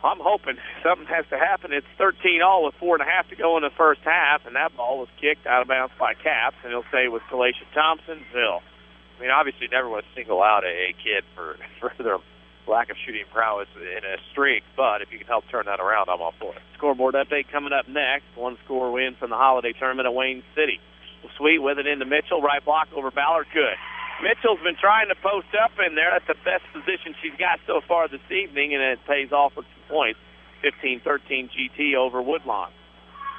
I'm hoping something has to happen. It's 13-all with 4.5 to go in the first half, and that ball was kicked out of bounds by Caps, and he'll stay with Galatia-Thompsonville. I mean, obviously, you never want to single out a kid for their lack of shooting prowess in a streak, but if you can help turn that around, I'm all for it. Scoreboard update coming up next. 1-score win from the holiday tournament at Wayne City. Sweet with it into Mitchell. Right block over Ballard. Good. Mitchell's been trying to post up in there. That's the best position she's got so far this evening, and it pays off with some points. 15-13 GT over Woodlawn.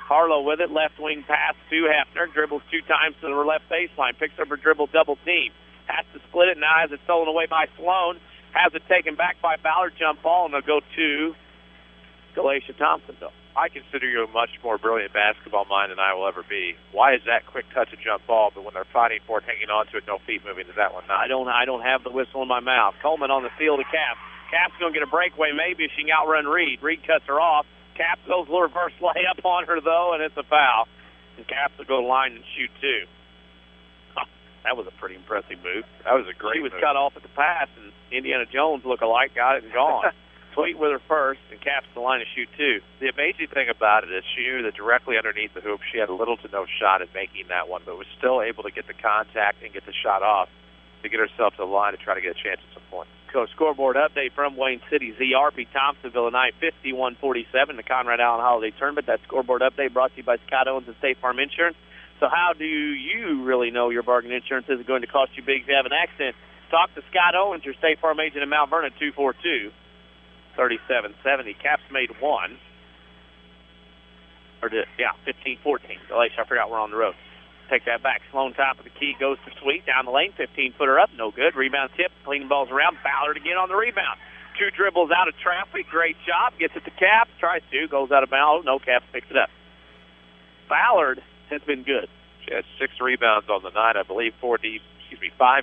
Harlow with it. Left wing pass to Hefner. Dribbles 2 times to the left baseline. Picks up her dribble double team. Has to split it. Now has it stolen away by Sloan. Has it taken back by Ballard. Jump ball, and they'll go to Galatia-Thompsonville. I consider you a much more brilliant basketball mind than I will ever be. Why is that quick touch a jump ball, but when they're fighting for it, hanging on to it, no feet moving, is that one not? I don't have the whistle in my mouth. Coleman on the field to Caps. Caps going to get a breakaway maybe if she can outrun Reed. Reed cuts her off. Caps goes a reverse layup on her, though, and it's a foul. And Caps will go to the line and shoot 2. That was a pretty impressive move. That was a great move. She was cut off at the pass, and Indiana Jones look-alike got it and gone. Sweet with her first, and Caps the line to shoot 2. The amazing thing about it is she knew that directly underneath the hoop she had little to no shot at making that one, but was still able to get the contact and get the shot off to get herself to the line to try to get a chance at some point. Scoreboard update from Wayne City. ZRP Thompsonville tonight, 51-47, the Conrad Allen Holiday Tournament. That scoreboard update brought to you by Scott Owens and State Farm Insurance. So how do you really know your bargain insurance isn't going to cost you big if you have an accident? Talk to Scott Owens, your State Farm agent in Mount Vernon, 242-3770. Caps made 1. 15-14. Galatia, I forgot we're on the road. Take that back. Sloan top of the key goes to Sweet. Down the lane, 15-footer up. No good. Rebound tip. Cleaning balls around. Ballard again on the rebound. 2 dribbles out of traffic. Great job. Gets it to Caps. Tries to. Goes out of bounds. No, Caps picks it up. Ballard has been good. She had 6 rebounds on the night. I believe 5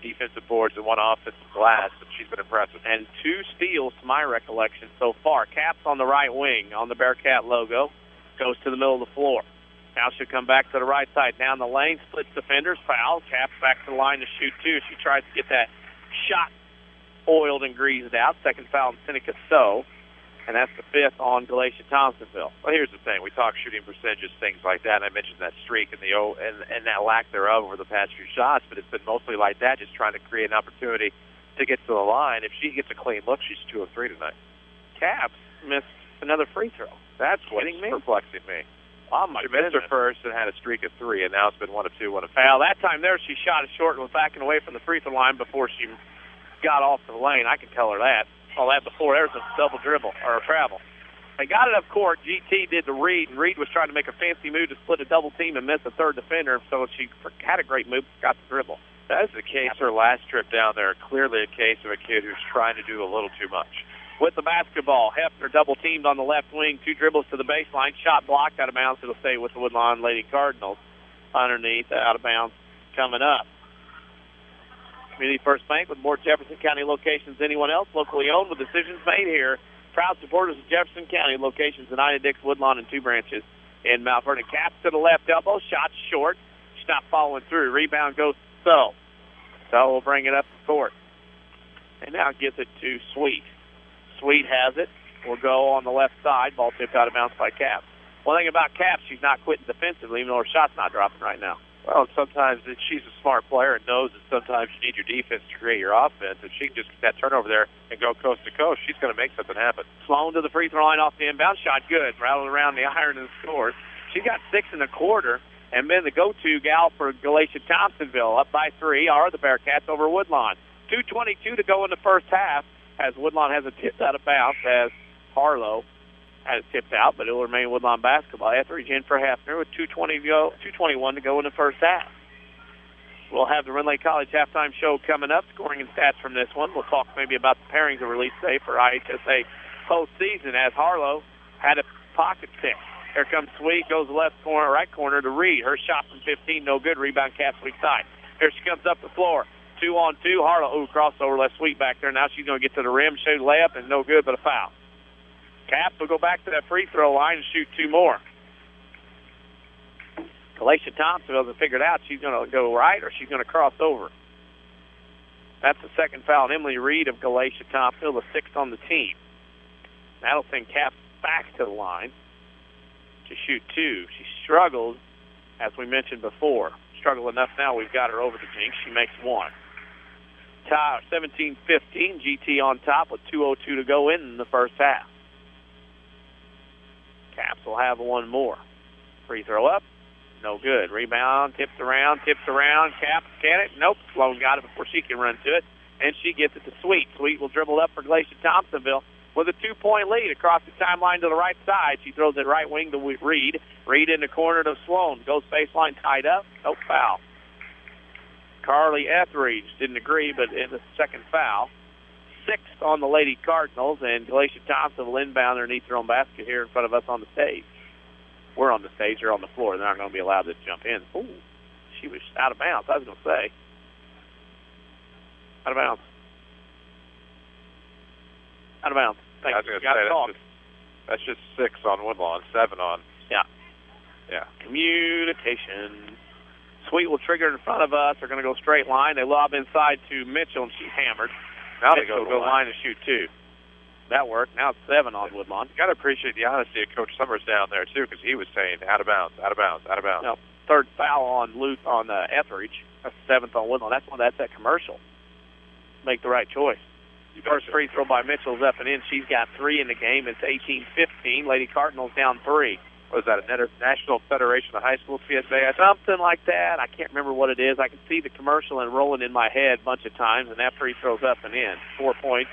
defensive boards and 1 offensive glass. And she's been impressive. And 2 steals to my recollection so far. Caps on the right wing on the Bearcat logo. Goes to the middle of the floor. Now she'll come back to the right side. Down the lane, splits defenders, foul. Caps back to the line to shoot 2. She tries to get that shot oiled and greased out. Second foul in Seneca So. And that's the 5th on Galatia-Thompsonville. Well, here's the thing. We talk shooting percentages, things like that, and I mentioned that streak and that lack thereof over the past few shots, but it's been mostly like that, just trying to create an opportunity to get to the line. If she gets a clean look, she's 2 of 3 tonight. Caps missed another free throw. That's what's perplexing me. Oh, my she missed her first and had a streak of 3, and now it's been 1 of 2, 1 of 5. Well, that time there she shot it short and was backing away from the free throw line before she got off the lane. I can tell her that. All that before there was a double dribble or a travel. They got it up court. GT did the Reed, and Reed was trying to make a fancy move to split a double team and miss a third defender, so she had a great move, got the dribble. That is the case her last trip down there. Clearly a case of a kid who's trying to do a little too much. With the basketball, Hefner double-teamed on the left wing, 2 dribbles to the baseline, shot blocked out of bounds. It'll stay with the Woodlawn Lady Cardinals underneath, out of bounds, coming up. Community First Bank with more Jefferson County locations than anyone else, locally owned with decisions made here. Proud supporters of Jefferson County, locations in Ida, Dix, Woodlawn, and 2 branches in Mount Vernon. Caps to the left elbow, shot short. She's not following through. Rebound goes to So. So will bring it up the court. And now gets it to Sweet. Sweet has it. Will go on the left side. Ball tipped out of bounds by Caps. One thing about Caps, she's not quitting defensively, even though her shot's not dropping right now. Well, sometimes she's a smart player and knows that sometimes you need your defense to create your offense. If she can just get that turnover there and go coast to coast, she's going to make something happen. Sloan to the free throw line off the inbound shot. Good. Rattled around the iron and scores. She got 6 1/4 and been the go-to gal for Galatia-Thompsonville. Up by 3 are the Bearcats over Woodlawn. 2:22 to go in the first half as Woodlawn has a tipped out of bounds as Harlow has tipped out, but it will remain Woodlawn basketball. Etheridge in for Hefner with 2:21 to go in the first half. We'll have the Renly College halftime show coming up, scoring and stats from this one. We'll talk maybe about the pairings that were released today for IHSA postseason as Harlow had a pocket pick. Here comes Sweet, goes left corner, right corner to Reed. Her shot from 15, no good. Rebound Caps weak side. Here she comes up the floor. 2-on-2. Harlow, crossover, left Sweet back there. Now she's going to get to the rim, shoot layup, and no good, but a foul. Caps will go back to that free throw line and shoot 2 more. Galatia-Thompsonville hasn't figured out she's going to go right or she's going to cross over. That's the second foul. Emily Reed of Galatia-Thompsonville, the 6th on the team. That'll send Caps back to the line to shoot 2. She struggled, as we mentioned before. Struggled enough now we've got her over the jinx. She makes 1. Tie 17-15. GT on top with 2:02 to go in the first half. Caps will have 1 more. Free throw up. No good. Rebound, tips around. Caps, can it? Nope. Sloan got it before she can run to it. And she gets it to Sweet. Sweet will dribble up for Galatia-Thompsonville with a 2-point lead across the timeline to the right side. She throws it right wing to Reed. Reed in the corner to Sloan. Goes baseline tied up. No foul. Carly Etheridge didn't agree, but in the second foul. 6th on the Lady Cardinals, and Galatia-Thompson will inbound underneath their own basket here in front of us on the stage. We're on the stage. They're on the floor. They're not going to be allowed to jump in. Ooh, she was out of bounds. I was going to say. Out of bounds. Out of bounds. I was going to say, that's just 6 on Woodlawn, 7 on. Yeah. Communication. Sweet will trigger in front of us. They're going to go straight line. They lob inside to Mitchell, and she's hammered. Now Mitchell they go to the the line and shoot 2. That worked. Now it's 7 on Woodlawn. Got to appreciate the honesty of Coach Summers down there, too, because he was saying out of bounds. No, 3rd foul on Etheridge. That's 7th on Woodlawn. That's that commercial. Make the right choice. First free throw by Mitchell's up and in. She's got 3 in the game. It's 18-15. Lady Cardinals down 3. Was that a National Federation of High School PSA? Something like that. I can't remember what it is. I can see the commercial and rolling in my head a bunch of times, and that free throw's up and in. 4 points.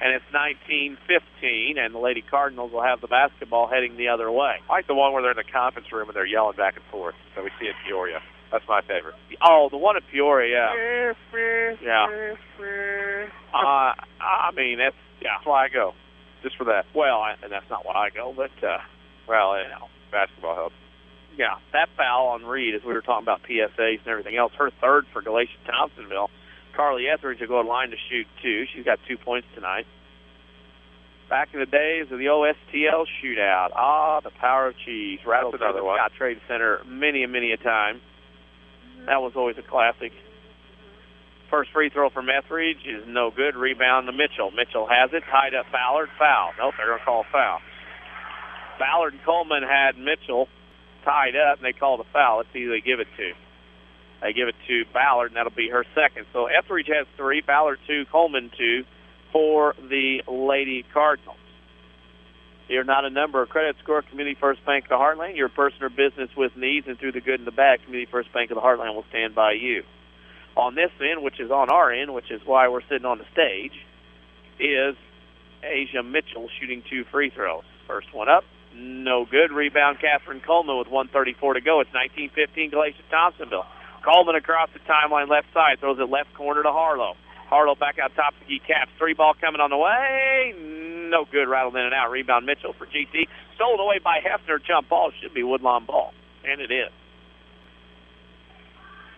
And it's 19-15, and the Lady Cardinals will have the basketball heading the other way. I like the one where they're in the conference room and they're yelling back and forth. So we see it in Peoria. That's my favorite. Oh, the one at Peoria, yeah. I mean, that's why I go, just for that. Well, and that's not why I go, but basketball helps. Yeah, that foul on Reed, as we were talking about PSAs and everything else, her 3rd for Galatia-Thompsonville. Carly Etheridge will go to line to shoot 2. She's got 2 points tonight. Back in the days of the OSTL shootout, the power of cheese. Rattled through the Scott Trade Center many a time. That was always a classic. First free throw from Etheridge is no good. Rebound to Mitchell. Mitchell has it. Tied up Ballard. Foul. Nope, they're going to call a foul. Ballard and Coleman had Mitchell tied up, and they called a foul. Let's see who they give it to. They give it to Ballard, and that'll be her 2nd. So Etheridge has 3, Ballard 2, Coleman 2 for the Lady Cardinals. You're not a number or credit score. Community First Bank of the Heartland. Your person or business with needs, and through the good and the bad, Community First Bank of the Heartland will stand by you. On this end, which is on our end, which is why we're sitting on the stage, is Asia Mitchell shooting 2 free throws. First one up, no good. Rebound, Catherine Coleman with 1:34 to go. It's 19-15 Galatia-Thompsonville. Coleman across the timeline left side, throws it left corner to Harlow. Harlow back out top to Caps. 3 ball coming on the way. No good. Rattled in and out. Rebound Mitchell for GT. Stolen away by Hefner. Jump ball. Should be Woodlawn ball. And it is.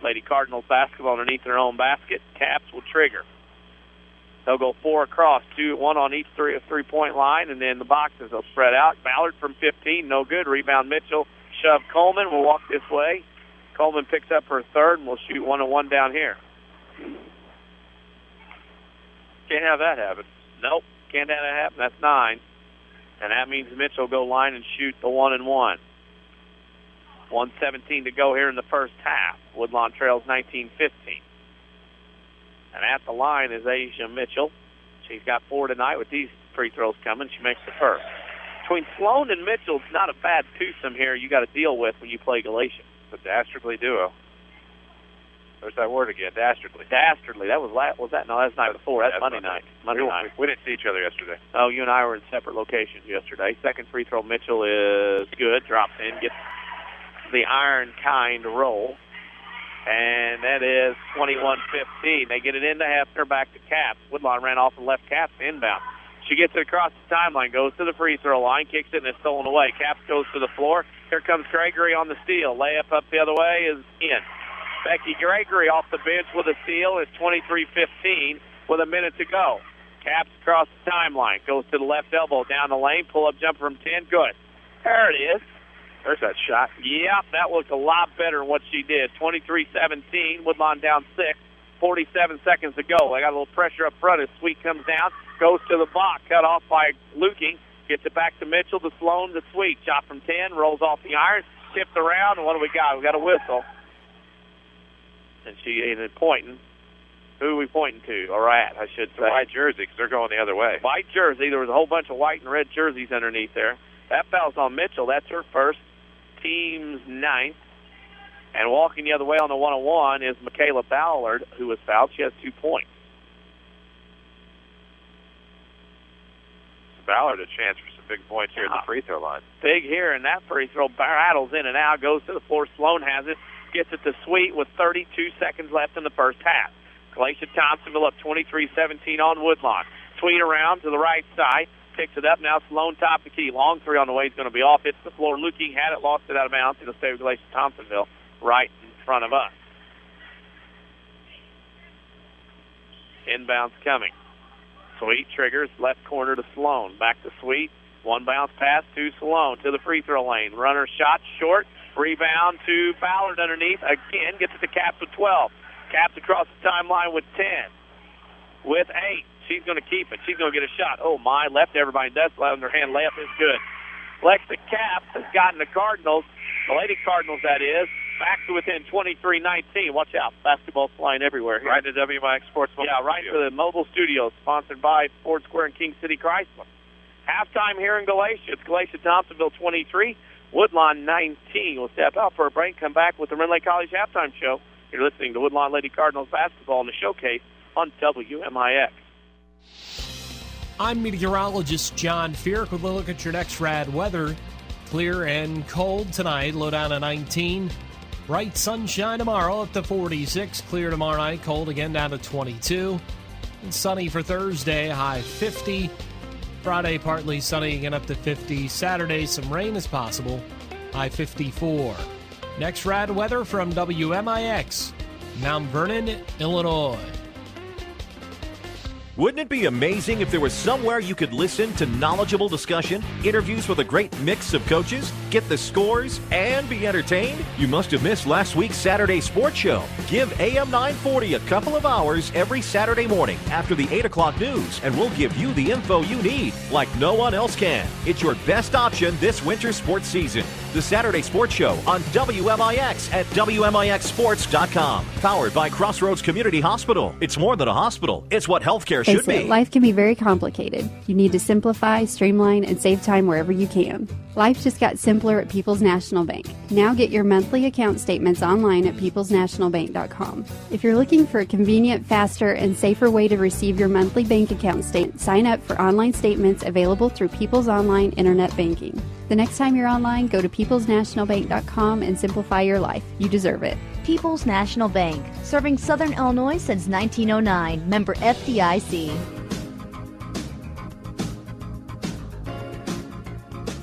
Lady Cardinals basketball underneath their own basket. Caps will trigger. They'll go 4 across. 1 on each three-point line, and then the boxes will spread out. Ballard from 15. No good. Rebound Mitchell. Shove Coleman. We'll walk this way. Coleman picks up her 3rd, and we'll shoot 1-1 down here. Can't have that happen. Nope, can't have that happen. That's 9. And that means Mitchell will go line and shoot the 1-1. 1:17 to go here in the first half. Woodlawn trails 19-15. And at the line is Asia Mitchell. She's got 4 tonight with these free throws coming. She makes the first. Between Sloan and Mitchell, it's not a bad twosome here you got to deal with when you play Galatia. The dastardly duo. There's that word again, dastardly. Dastardly. That was that? No, that's night before. That's Monday night. Monday night. We didn't see each other yesterday. Oh, you and I were in separate locations yesterday. Second free throw, Mitchell is good. Drops in, gets the iron kind roll. And that is 21-15. They get it into Hefner, back to Caps. Woodlawn ran off and left Caps inbound. She gets it across the timeline, goes to the free throw line, kicks it, and it's stolen away. Caps goes to the floor. Here comes Gregory on the steal. Layup up the other way is in. Becky Gregory off the bench with a steal. It's 23-15 with a minute to go. Caps across the timeline, goes to the left elbow, down the lane, pull-up jumper from 10, good. There it is. There's that shot. Yeah, that looked a lot better than what she did. 23-17, Woodlawn down 6, 47 seconds to go. They got a little pressure up front as Sweet comes down, goes to the block, cut off by Lukey, gets it back to Mitchell, to Sloan, to Sweet. Shot from 10, rolls off the iron, tipped around, and what do we got? We got a whistle. And she ain't pointing. Who are we pointing to, or at, I should say? The white jersey, because they're going the other way. White jersey. There was a whole bunch of white and red jerseys underneath there. That foul's on Mitchell. That's her first, team's 9th. And walking the other way on the 1-on-1 is Michaela Ballard, who was fouled. She has 2 points. Ballard a chance for some big points here at the free throw line. Big here, and that free throw rattles in and out, goes to the floor. Sloan has it, gets it to Sweet with 32 seconds left in the first half. Galatia-Thompsonville up 23-17 on Woodlawn. Sweet around to the right side, picks it up. Now Sloan top the key. Long three on the way is going to be off. Hits the floor. Lukey had it, lost it out of bounds. It'll stay with Galatia-Thompsonville right in front of us. Inbounds coming. Sweet triggers, left corner to Sloan. Back to Sweet. One bounce pass to Sloan to the free throw lane. Runner shot short. Rebound to Ballard underneath. Again, gets it to Caps with 12. Caps across the timeline with 10. With 8. She's going to keep it. She's going to get a shot. Oh, my. Left everybody. That's in their hand. Layup is good. Lexa Caps has gotten the Cardinals, the Lady Cardinals, that is, back to within 23-19. Watch out. Basketball's flying everywhere here. Right to WMIX Sports Mobile Yeah, right to the mobile studios, sponsored by Ford Square and King City Chrysler. Halftime here in Galatia. It's Galatia-Thompsonville 23, Woodlawn 19. We'll step out for a break, come back with the Renly College Halftime Show. You're listening to Woodlawn Lady Cardinals basketball in the showcase on WMIX. I'm meteorologist John Fierk with a look at your next rad weather. Clear and cold tonight, low down to 19. Bright sunshine tomorrow up to 46. Clear tomorrow night, cold again down to 22. And sunny for Thursday, high 50. Friday, partly sunny again up to 50. Saturday, some rain is possible, high 54. Next rad weather from WMIX, Mount Vernon, Illinois. Wouldn't it be amazing if there was somewhere you could listen to knowledgeable discussion, interviews with a great mix of coaches, get the scores, and be entertained? You must have missed last week's Saturday Sports Show. Give AM 940 a couple of hours every Saturday morning after the 8 o'clock news, and we'll give you the info you need like no one else can. It's your best option this winter sports season. The Saturday Sports Show on WMIX at WMIXsports.com. Powered by Crossroads Community Hospital. It's more than a hospital. It's what healthcare should be. Life can be very complicated. You need to simplify, streamline, and save time wherever you can. Life just got simpler at People's National Bank. Now get your monthly account statements online at peoplesnationalbank.com. If you're looking for a convenient, faster, and safer way to receive your monthly bank account statement, sign up for online statements available through People's Online Internet Banking. The next time you're online, go to peoplesnationalbank.com and simplify your life. You deserve it. People's National Bank, serving Southern Illinois since 1909. Member FDIC.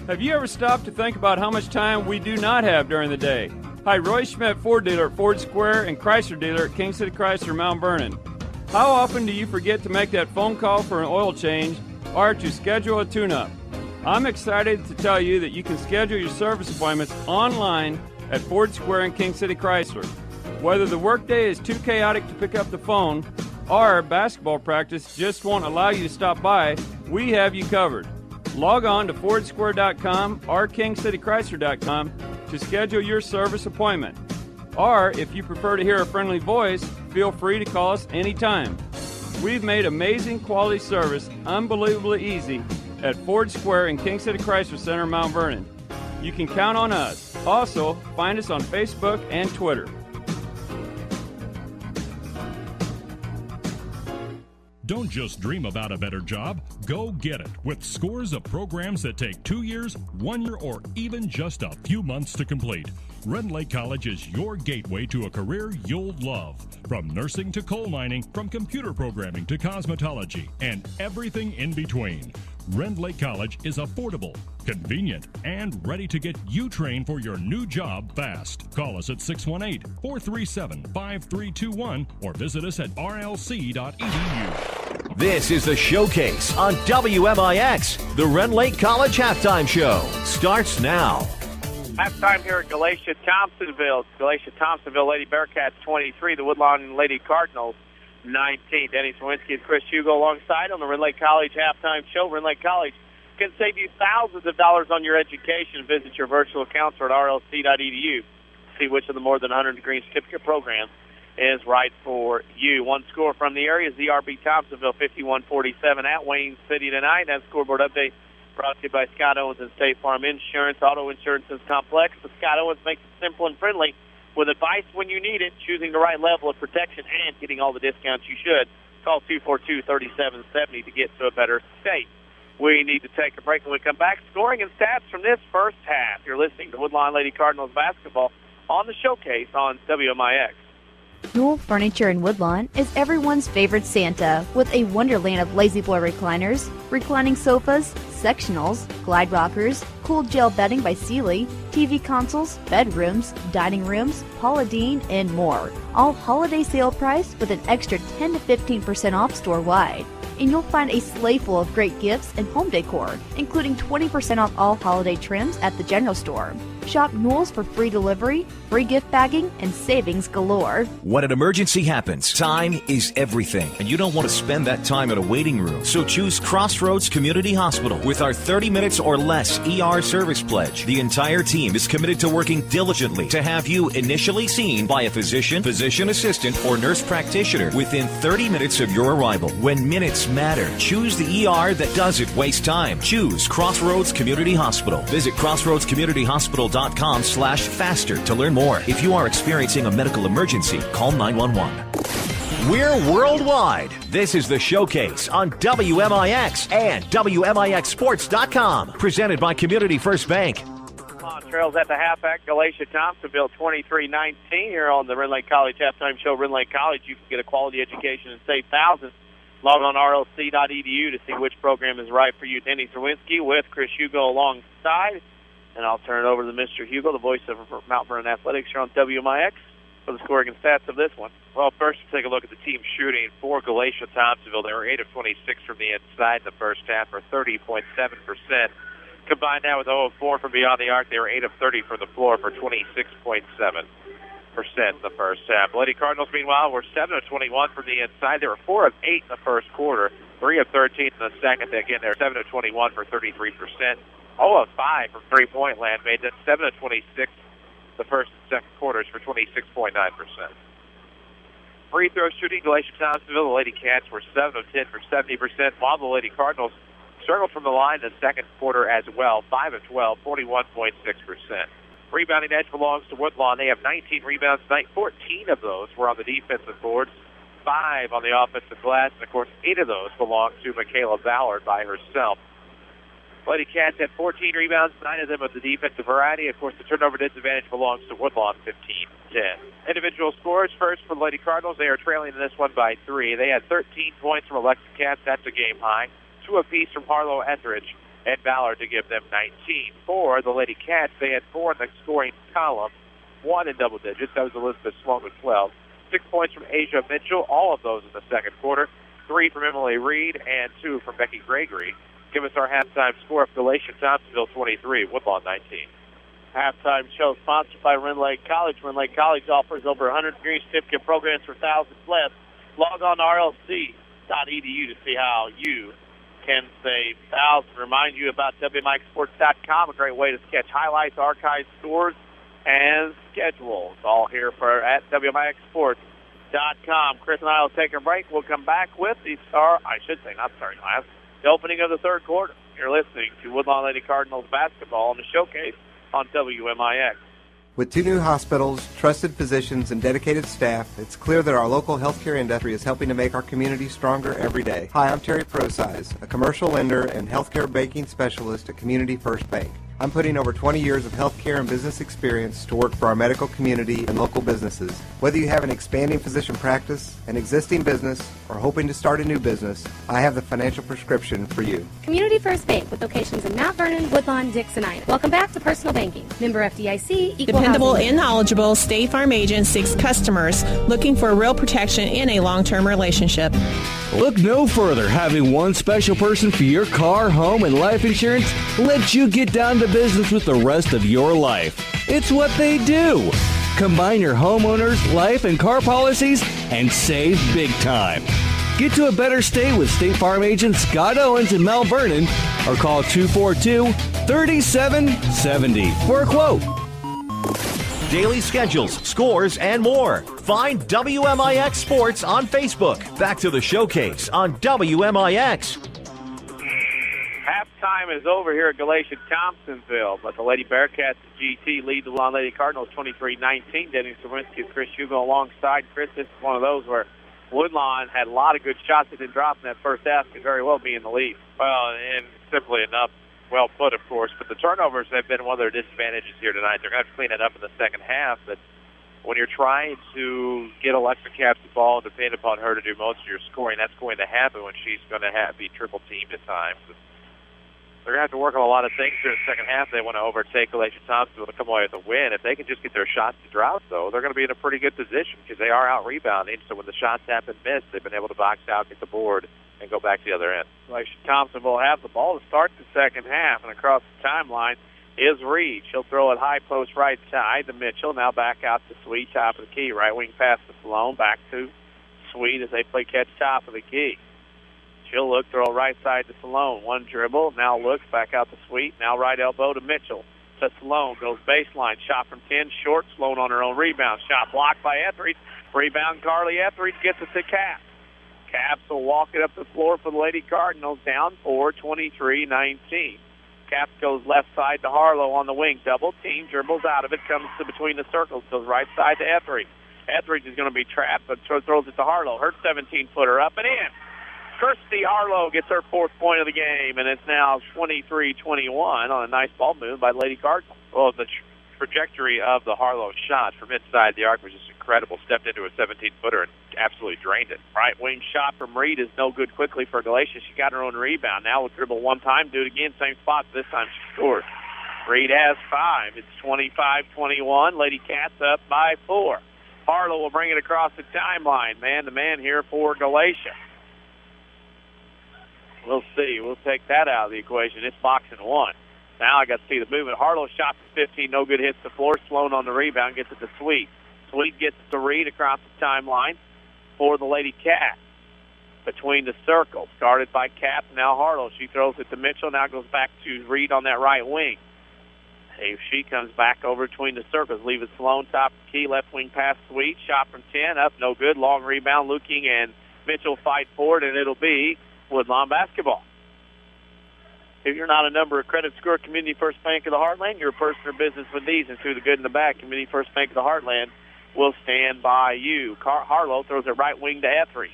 Have you ever stopped to think about how much time we do not have during the day? Hi, Roy Schmidt, Ford dealer at Ford Square and Chrysler dealer at King City Chrysler, Mount Vernon. How often do you forget to make that phone call for an oil change or to schedule a tune-up? I'm excited to tell you that you can schedule your service appointments online at Ford Square and King City Chrysler. Whether the workday is too chaotic to pick up the phone or basketball practice just won't allow you to stop by, we have you covered. Log on to FordSquare.com or KingCityChrysler.com to schedule your service appointment. Or, if you prefer to hear a friendly voice, feel free to call us anytime. We've made amazing quality service unbelievably easy at Ford Square and King City Chrysler Center, Mount Vernon. You can count on us. Also, find us on Facebook and Twitter. Don't just dream about a better job. Go get it with scores of programs that take 2 years, 1 year, or even just a few months to complete. Rend Lake College is your gateway to a career you'll love. From nursing to coal mining, from computer programming to cosmetology, and everything in between. Rend Lake College is affordable, convenient, and ready to get you trained for your new job fast. Call us at 618-437-5321 or visit us at rlc.edu. This is the Showcase on WMIX. The Rend Lake College Halftime Show starts now. Halftime here at Galatia-Thompsonville. Galatia-Thompsonville Lady Bearcats 23, the Woodlawn Lady Cardinals 19. Denny Czerwinski and Chris Hugo alongside on the Rend Lake College Halftime Show. Rend Lake College can save you thousands of dollars on your education. Visit your virtual counselor at rlc.edu. See which of the more than 100 degree certificate programs is right for you. One score from the area is ERB Thompsonville 51-47 at Wayne City tonight. That scoreboard update brought to you by Scott Owens and State Farm Insurance. Auto insurance is complex, but Scott Owens makes it simple and friendly with advice when you need it, choosing the right level of protection, and getting all the discounts you should. Call 242-3770 to get to a better state. We need to take a break. When we come back, scoring and stats from this first half. You're listening to Woodlawn Lady Cardinals basketball on the Showcase on WMIX. Newell Furniture in Woodlawn is everyone's favorite Santa with a wonderland of lazy boy recliners, reclining sofas, sectionals, glide rockers, cool gel bedding by Sealy, TV consoles, bedrooms, dining rooms, Paula Deen, and more. All holiday sale price with an extra 10 to 15% off store-wide. And you'll find a sleigh full of great gifts and home decor, including 20% off all holiday trims at the general store. Shop Newell's for free delivery, free gift bagging, and savings galore. When an emergency happens, time is everything, and you don't want to spend that time in a waiting room. So choose Crossroads Community Hospital. With our 30 minutes or less ER service pledge, the entire team is committed to working diligently to have you initially seen by a physician, physician assistant, or nurse practitioner within 30 minutes of your arrival. When minutes matter, choose the ER that doesn't waste time. Choose Crossroads Community Hospital. Visit crossroadscommunityhospital.com/faster to learn more. If you are experiencing a medical emergency, call 911. We're worldwide. This is the Showcase on WMIX and WMIXsports.com. Presented by Community First Bank. Trails at the half at Galatia-Thompsonville 23-19 here on the Rend Lake College Halftime Show. Rend Lake College, you can get a quality education and save thousands. Log on rlc.edu to see which program is right for you. Denny Czerwinski with Chris Hugo alongside. And I'll turn it over to Mr. Hugo, the voice of Mount Vernon Athletics here on WMIX, for the scoring and stats of this one. Well, first, take a look at the team shooting for Galatia-Thompsonville. They were 8 of 26 from the inside in the first half, or 30.7%. Combined now with 0 of 4 from beyond the arc, they were 8 of 30 from the floor for 26.7% in the first half. Lady Cardinals, meanwhile, were 7 of 21 from the inside. They were 4 of 8 in the first quarter, 3 of 13 in the second. Again, they're 7 of 21 for 33%. 0 of 5 from three-point land made. That's 7 of 26 the first and second quarters for 26.9%. Free throw shooting, Galatia-Thompsonville, the Lady Cats were 7 of 10 for 70%, while the Lady Cardinals struggled from the line in the second quarter as well, 5 of 12, 41.6%. Rebounding edge belongs to Woodlawn. They have 19 rebounds tonight. 14 of those were on the defensive boards, 5 on the offensive glass, and, of course, 8 of those belong to Michaela Ballard by herself. Lady Cats had 14 rebounds, 9 of them of the defensive variety. Of course, the turnover disadvantage belongs to Woodlawn, 15-10. Individual scores first for the Lady Cardinals. They are trailing in this one by 3. They had 13 points from Alexa Katz. That's a game high. 2 apiece from Harlow Etheridge and Ballard to give them 19. For the Lady Cats, they had 4 in the scoring column, 1 in double digits. That was Elizabeth Sloan with 12. 6 points from Asia Mitchell, all of those in the second quarter. 3 from Emily Reed and 2 from Becky Gregory. Give us our halftime score of Galatia-Thompsonville 23, Woodlawn 19. Halftime show sponsored by Rend Lake College. Rend Lake College offers over 100 degree certificate programs for thousands less. Log on to rlc.edu to see how you can save thousands. Remind you about WMIXsports.com, a great way to sketch highlights, archive scores, and schedules. All here at WMIXsports.com. Chris and I will take a break. We'll come back with the opening of the third quarter. You're listening to Woodlawn Lady Cardinals basketball on the Showcase on WMIX. With 2 new hospitals, trusted physicians, and dedicated staff, it's clear that our local healthcare industry is helping to make our community stronger every day. Hi, I'm Terry Prosize, a commercial lender and healthcare banking specialist at Community First Bank. I'm putting over 20 years of healthcare and business experience to work for our medical community and local businesses. Whether you have an expanding physician practice, an existing business, or hoping to start a new business, I have the financial prescription for you. Community First Bank with locations in Mount Vernon, Woodlawn, Dix, and Ina. Welcome back to Personal Banking. Member FDIC, equal Dependable housing. and knowledgeable State Farm agent seeks customers looking for real protection in a long-term relationship. Look no further. Having one special person for your car, home, and life insurance lets you get down to business with the rest of your life. It's what they do. Combine your homeowners, life, and car policies and save big time. Get to a better state with State Farm agent Scott Owens in Mount Vernon or call 242-3770 for a quote. Daily schedules, scores, and more. Find WMIX Sports on Facebook. Back to the showcase on WMIX. Halftime is over here at Galatia-Thompsonville, but the Lady Bearcats GT lead the Woodlawn Lady Cardinals 23-19. Denny Czerwinski and Chris Hugo alongside. Chris, this is one of those where Woodlawn had a lot of good shots that didn't drop in that first half, could very well be in the lead. Well, and simply enough, well put, of course, but the turnovers have been one of their disadvantages here tonight. They're going to have to clean it up in the second half, but when you're trying to get Alexa Capps the ball and depend upon her to do most of your scoring, that's going to happen when she's going to be triple-teamed at times. They're going to have to work on a lot of things here in the second half. They want to overtake Galatia-Thompsonville to come away with a win. If they can just get their shots to drop, though, they're going to be in a pretty good position because they are out-rebounding. So when the shots have been missed, they've been able to box out, get the board, and go back to the other end. Galatia-Thompsonville will have the ball to start the second half, and across the timeline is Reed. She'll throw it high post right side to Mitchell. Now back out to Sweet, top of the key. Right wing pass to Sloan, back to Sweet as they play catch top of the key. She'll look, throw right side to Sloan. One dribble, now looks, back out to Sweet. Now right elbow to Mitchell. To Sloan, goes baseline. Shot from 10, short. Sloan on her own rebound. Shot blocked by Etheridge. Rebound, Carly Etheridge gets it to Capps. Capps will walk it up the floor for the Lady Cardinals, down 4, 23-19. Capps goes left side to Harlow on the wing. Double team, dribbles out of it, comes to between the circles, goes right side to Etheridge. Etheridge is going to be trapped, but throws it to Harlow. Her 17-footer up and in. Kirsty Harlow gets her 4th point of the game, and it's now 23-21 on a nice ball move by Lady Cardinals. Well, the trajectory of the Harlow shot from inside the arc was just incredible. Stepped into a 17-footer and absolutely drained it. Right wing shot from Reed is no good quickly for Galatia. She got her own rebound. Now will dribble one time, do it again, same spot. This time she scores. Reed has 5. It's 25-21. Lady Cats up by 4. Harlow will bring it across the timeline. Man-to-man here for Galatia. We'll see. We'll take that out of the equation. It's boxing 1. Now I got to see the movement. Harlow shot for 15. No good, hits the floor. Sloan on the rebound. Gets it to Sweet. Sweet gets it to Reed across the timeline for the Lady Cats. Between the circles. Guarded by Capps. Now Harlow. She throws it to Mitchell. Now goes back to Reed on that right wing. If she comes back over between the circles. Leave it Sloan top of the key. Left wing pass Sweet. Shot from 10. Up. No good. Long rebound. Luking and Mitchell fight for it. And it'll be Woodlawn basketball. If you're not a number of credit score, Community First Bank of the Heartland, you're a person or business with needs, and through the good and the bad, Community First Bank of the Heartland will stand by you. Harlow throws it right wing to Etheridge.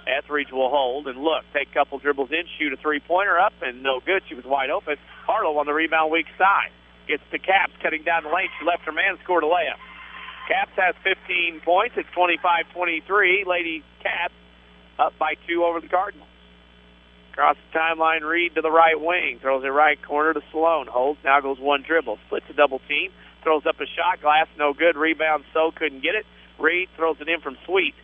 Etheridge will hold and look, take a couple dribbles in, shoot a three-pointer up, and no good. She was wide open. Harlow on the rebound weak side. Gets to Capps, cutting down the lane. She left her man, scored a layup. Capps has 15 points. It's 25-23. Lady Cats up by 2 over the Cardinals. Across the timeline, Reed to the right wing. Throws it right corner to Sloan. Holds, now goes one dribble. Splits a double team. Throws up a shot. Glass, no good. Rebound, so couldn't get it. Reed throws it in from Sweet.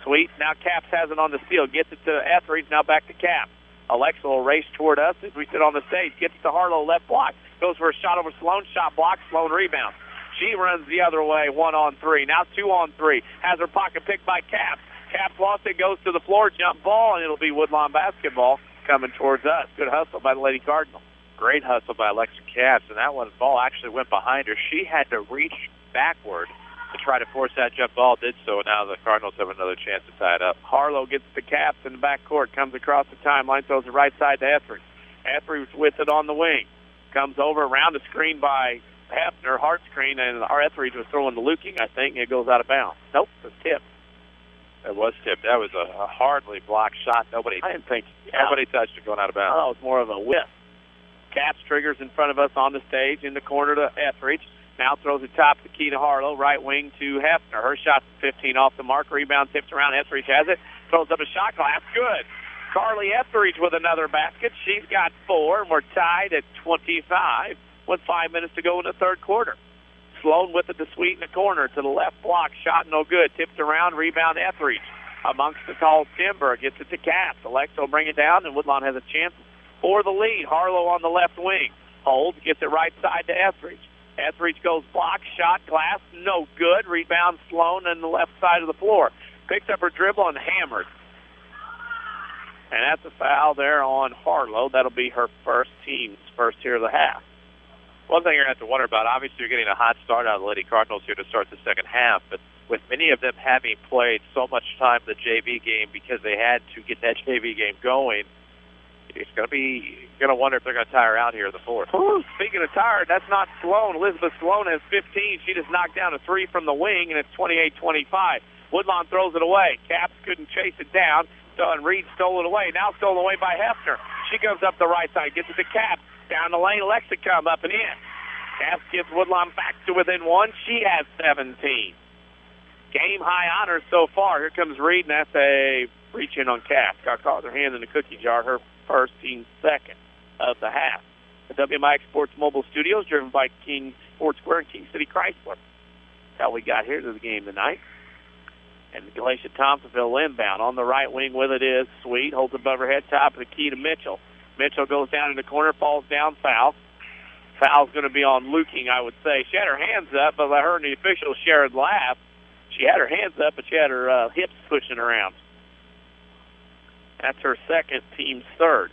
Sweet, now Capps has it on the steal. Gets it to Etheridge, now back to Capps. Alexa will race toward us as we sit on the stage. Gets to Harlow, left block. Goes for a shot over Sloan. Shot blocked. Sloan rebound. She runs the other way, 1-on-3. Now 2-on-3. Has her pocket picked by Capps. Capps lost it, goes to the floor, jump ball, and it'll be Woodlawn basketball coming towards us. Good hustle by the Lady Cardinals. Great hustle by Alexa Capps, and that one ball actually went behind her. She had to reach backward to try to force that jump ball, did so, and now the Cardinals have another chance to tie it up. Harlow gets the Capps in the backcourt, comes across the timeline, throws it right side to Etheridge. Etheridge with it on the wing. Comes over around the screen by Hefner, hard screen, and our Etheridge was throwing the Luking, I think, and it goes out of bounds. Nope, it's tipped. It was tipped. That was a hardly blocked shot. I didn't think. Nobody touched it going out of bounds. Oh, it was more of a whiff. Caps triggers in front of us on the stage in the corner to Etheridge. Now throws it top of the key to Harlow. Right wing to Hefner. Her shot 15 off the mark. Rebound tips around. Etheridge has it. Throws up a shot glass. Good. Carly Etheridge with another basket. She's got 4, and we're tied at 25 with 5 minutes to go in the third quarter. Sloan with it to Sweet in the corner to the left block. Shot no good. Tipped around. Rebound Etheridge. Amongst the tall timber. Gets it to Caps. Alexa will bring it down, and Woodlawn has a chance for the lead. Harlow on the left wing. Holds. Gets it right side to Etheridge. Etheridge goes block. Shot glass. No good. Rebound Sloan on the left side of the floor. Picks up her dribble and hammers. And that's a foul there on Harlow. That'll be her team's first here of the half. One thing you're going to have to wonder about, obviously you're getting a hot start out of the Lady Cardinals here to start the second half, but with many of them having played so much time in the JV game because they had to get that JV game going, it's going to wonder if they're going to tire out here in the fourth. Ooh, speaking of tired, that's not Sloan. Elizabeth Sloan has 15. She just knocked down a 3 from the wing, and it's 28-25. Woodlawn throws it away. Caps couldn't chase it down, and Reed stole it away. Now stolen away by Hefner. She goes up the right side, gets it to Caps. Down the lane, Alexa come up and in. Caps gets Woodlawn back to within 1. She has 17. Game high honors so far. Here comes Reed, and that's a reach in on Caps. Got caught with her hand in the cookie jar. Her first, team second of the half. The WMIX Sports Mobile Studios, driven by King Sports Square and King City Chrysler. That's how we got here to the game tonight. And the Galatia-Thompsonville inbound. On the right wing with it is Sweet. Holds above her head, top of the key to Mitchell. Mitchell goes down in the corner, falls down, foul. Foul's going to be on Luking, I would say. She had her hands up, but I heard the official Sherrod laugh. She had her hands up, but she had her hips pushing around. That's her second, team's third.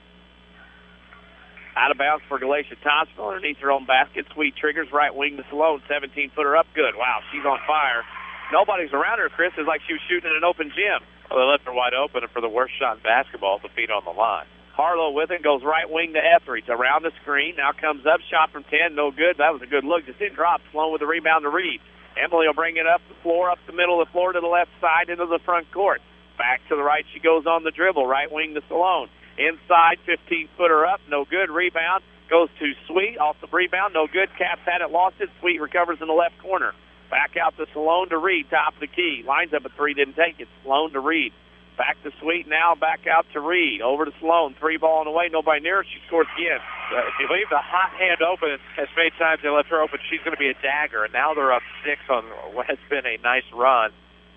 Out of bounds for Galatia-Thompsonville underneath her own basket. Sweet triggers, right wing to Sloan, 17-footer up good. Wow, she's on fire. Nobody's around her, Chris. It's like she was shooting in an open gym. Well, they left her wide open, and for the worst shot in basketball, the feet on the line. Harlow with it, goes right wing to Etheridge. Around the screen, now comes up, shot from 10, no good. That was a good look. Just didn't drop. Sloan with the rebound to Reed. Emily will bring it up the floor, up the middle of the floor to the left side into the front court. Back to the right, she goes on the dribble. Right wing to Sloan. Inside, 15-footer up, no good. Rebound goes to Sweet. Off the rebound, no good. Caps had it, lost it. Sweet recovers in the left corner. Back out to Sloan to Reed, top of the key. Lines up a 3, didn't take it. Sloan to Reed. Back to Sweet now, back out to Reed. Over to Sloan, 3 ball on the way, nobody near her. She scores again. If you leave the hot hand open, as many times they left her open, she's going to be a dagger. And now they're up 6 on what has been a nice run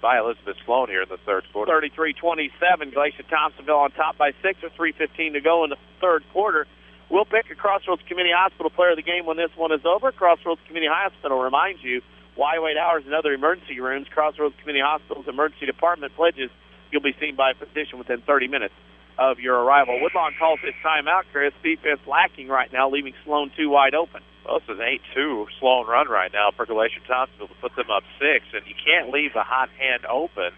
by Elizabeth Sloan here in the third quarter. 33-27, Galatia-Thompsonville on top by 6 with 3:15 to go in the third quarter. We'll pick a Crossroads Community Hospital player of the game when this one is over. Crossroads Community Hospital reminds you, wide wait hours and other emergency rooms. Crossroads Community Hospital's emergency department pledges you'll be seen by a physician within 30 minutes of your arrival. Woodlawn calls this timeout, Chris. Defense lacking right now, leaving Sloan 2 wide open. Well, it's an 8-2 Sloan run right now for Galatia-Thompsonville to put them up 6, and you can't leave the hot hand open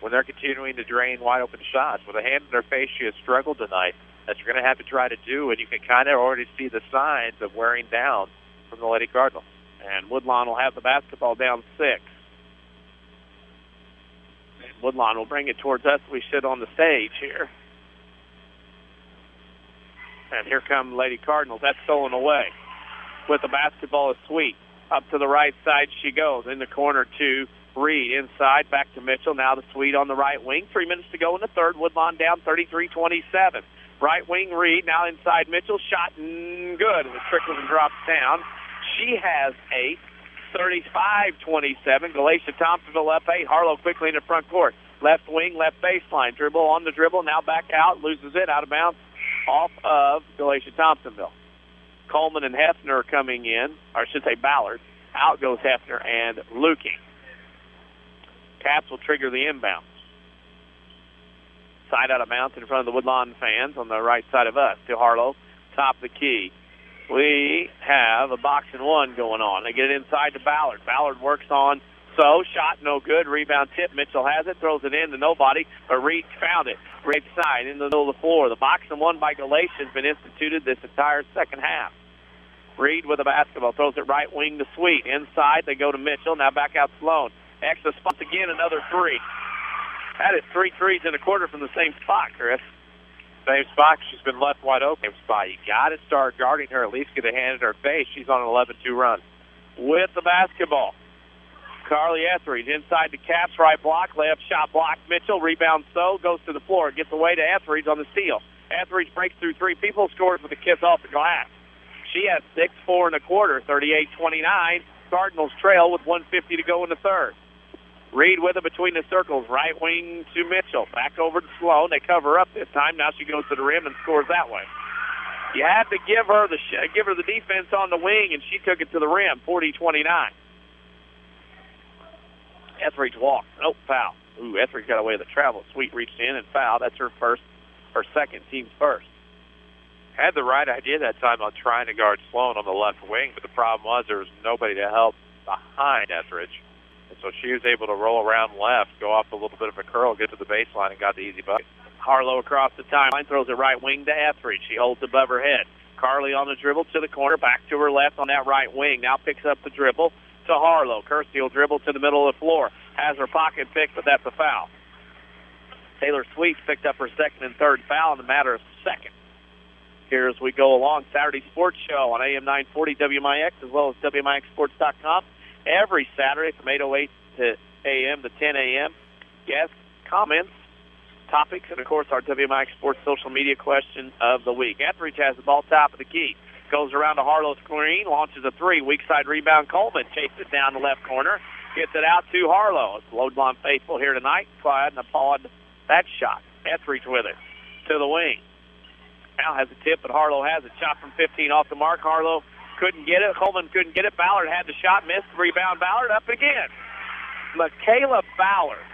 when they're continuing to drain wide open shots. With a hand in their face, she has struggled tonight. That you're going to have to try to do, and you can kind of already see the signs of wearing down from the Lady Cardinals. And Woodlawn will have the basketball down 6. And Woodlawn will bring it towards us. We sit on the stage here. And here come Lady Cardinals. That's stolen away. With the basketball is Sweet. Up to the right side she goes. In the corner to Reed. Inside, back to Mitchell. Now to Sweet on the right wing. 3 minutes to go in the third. Woodlawn down 33-27. Right wing Reed. Now inside Mitchell. Shot good. As it trickles and drops down. She has 8. 35-27. Galatia-Thompsonville up 8. Harlow quickly in the front court. Left wing, left baseline. Dribble on the dribble. Now back out. Loses it. Out of bounds. Off of Galatia-Thompsonville. Coleman and Hefner are coming in. Or I should say Ballard. Out goes Hefner and Luking. Caps will trigger the inbound. Side out of bounds in front of the Woodlawn fans on the right side of us. To Harlow. Top of the key. We have a box and one going on. They get it inside to Ballard. Ballard works on shot no good. Rebound tip. Mitchell has it, throws it in to nobody, but Reed found it. Right side in the middle of the floor. The box and one by Galatia has been instituted this entire second half. Reed with the basketball, throws it right wing to Sweet. Inside, they go to Mitchell. Now back out Sloan. Extra spots again, another three. That is 3 threes in a quarter from the same spot, Chris. Same spot. She's been left wide open. Same spot. You got to start guarding her, at least get a hand in her face. She's on an 11-2 run. With the basketball, Carly Etheridge inside the Caps, right block, layup shot block. Mitchell rebounds, goes to the floor, gets away to Etheridge on the steal. Etheridge breaks through 3 people, scores with a kiss off the glass. She has 6-4 in a quarter, 38-29. Cardinals trail with 1:50 to go in the third. Reed with it between the circles, right wing to Mitchell. Back over to Sloan. They cover up this time. Now she goes to the rim and scores that way. You had to give her the defense on the wing, and she took it to the rim, 40-29. Etheridge walked. Nope, foul. Etheridge got away with the travel. Sweet reached in and fouled. That's her second, team's first. Had the right idea that time on trying to guard Sloan on the left wing, but the problem was there was nobody to help behind Etheridge. And so she was able to roll around left, go off a little bit of a curl, get to the baseline, and got the easy bucket. Harlow across the timeline, throws it right wing to Etheridge. She holds above her head. Carly on the dribble to the corner, back to her left on that right wing. Now picks up the dribble to Harlow. Kirstie will dribble to the middle of the floor. Has her pocket picked, but that's a foul. Taylor Sweet picked up her second and third foul in a matter of seconds. Here as we go along, Saturday Sports Show on AM 940 WMIX as well as WMIXsports.com. Every Saturday from 8:08 to a.m. to 10 a.m. Guests, comments, topics, and, of course, our WMIX Sports social media question of the week. Etheridge has the ball top of the key. Goes around to Harlow's screen, launches a 3. Weak side rebound. Coleman chases it down the left corner. Gets it out to Harlow. It's Woodlawn faithful here tonight. Quiet and applaud that shot. Etheridge with it to the wing. Now has a tip, but Harlow has it. Shot from 15 off the mark. Harlow couldn't get it. Coleman couldn't get it. Ballard had the shot, missed. Rebound. Ballard up again. Michaela Ballard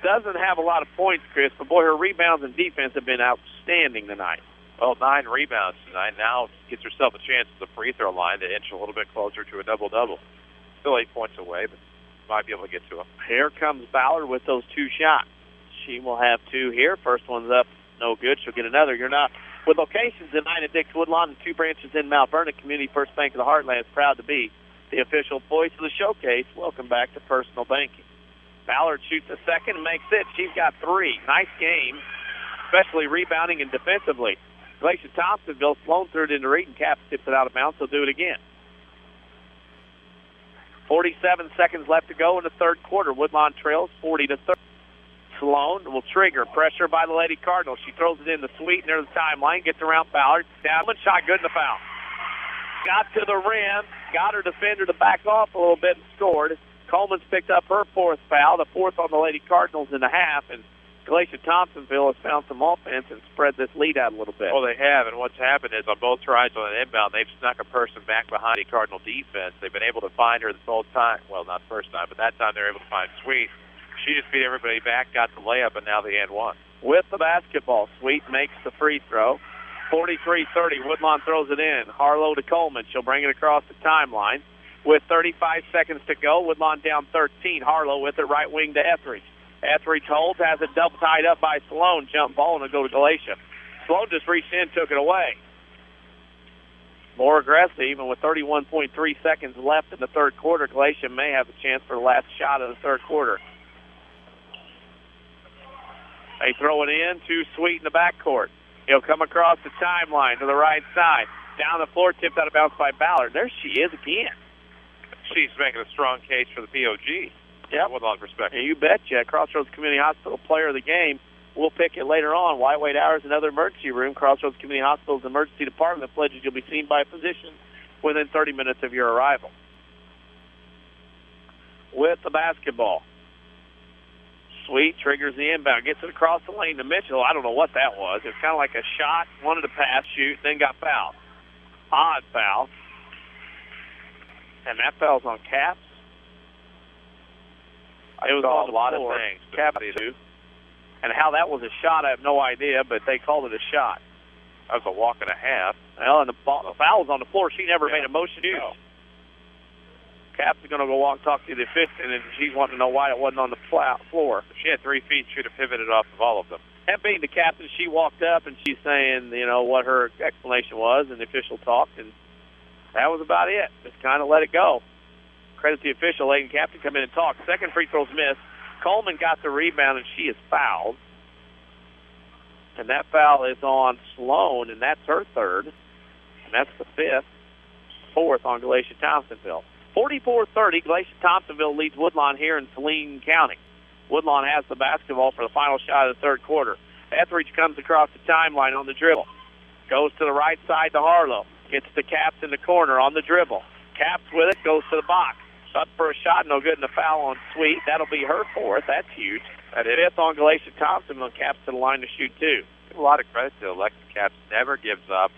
doesn't have a lot of points, Chris, but boy, her rebounds and defense have been outstanding tonight. Well, 9 rebounds tonight. Now gets herself a chance at the free throw line to inch a little bit closer to a double-double. Still 8 points away, but might be able to get to him. Here comes Ballard with those 2 shots. She will have 2 here. First one's up, no good. She'll get another. You're not. With locations in 9 at Dix Woodlawn and 2 branches in Mount Vernon, Community First Bank of the Heartland is proud to be the official voice of the showcase. Welcome back to personal banking. Ballard shoots a second and makes it. She's got 3. Nice game, especially rebounding and defensively. Galatia-Thompsonville, Sloan threw it into Reed, and Caps tips it out of bounds. They'll do it again. 47 seconds left to go in the third quarter. Woodlawn trails 40-30. Sloan will trigger. Pressure by the Lady Cardinals. She throws it in the Sweet near the timeline. Gets around Ballard. Down. Shot good in the foul. Got to the rim. Got her defender to back off a little bit and scored. Coleman's picked up her 4th foul, the 4th on the Lady Cardinals in the half, and Galatia-Thompsonville has found some offense and spread this lead out a little bit. Well, they have, and what's happened is on both tries on an inbound, they've snuck a person back behind the Cardinal defense. They've been able to find her the whole time. Well, not the first time, but that time they were able to find Sweet. She just beat everybody back, got the layup, and now the and one. With the basketball, Sweet makes the free throw. 43-30, Woodlawn throws it in. Harlow to Coleman. She'll bring it across the timeline. With 35 seconds to go, Woodlawn down 13. Harlow with it right wing to Etheridge. Etheridge holds, has it double tied up by Sloan. Jump ball, and it'll go to Galatia. Sloan just reached in, took it away. More aggressive, even with 31.3 seconds left in the third quarter. Galatia may have a chance for the last shot of the third quarter. They throw it in to Sweet in the backcourt. He'll come across the timeline to the right side. Down the floor, tipped out of bounds by Ballard. There she is again. She's making a strong case for the POG. Yep. Woodlawn perspective. Yeah, you betcha. Crossroads Community Hospital player of the game. We'll pick it later on. Lightweight hours, another emergency room. Crossroads Community Hospital's emergency department pledges you'll be seen by a physician within 30 minutes of your arrival. With the basketball. Sweet triggers the inbound, gets it across the lane to Mitchell. I don't know what that was. It's kind of like a shot, wanted to pass, shoot, then got fouled. Odd foul. And that foul's on Caps. It was on a lot of things. Caps too. And how that was a shot, I have no idea, but they called it a shot. That was a walk and a half. Well, and the foul was on the floor. She never made a motion. No. Caps is going to go walk and talk to the assistant, and she's wanting to know why it wasn't on the floor. If she had 3 feet, she'd have pivoted off of all of them. That being the captain, she walked up, and she's saying, what her explanation was, and the official talked, and that was about it. Just kind of let it go. Credit the official, Layton captain, come in and talk. Second free throw's missed. Coleman got the rebound, and she is fouled. And that foul is on Sloan, and that's her third. And that's the fourth on Galatia-Thompsonville. 44-30, Galatia-Thompsonville leads Woodlawn here in Saline County. Woodlawn has the basketball for the final shot of the third quarter. Etheridge comes across the timeline on the dribble. Goes to the right side to Harlow. Gets the Caps in the corner on the dribble. Caps with it, goes to the box. Up for a shot, no good, and a foul on Sweet. That'll be her fourth. That's huge. That is fifth on Galatia-Thompsonville. Caps to the line to shoot two. Give a lot of credit to Alexa Caps. Never gives up.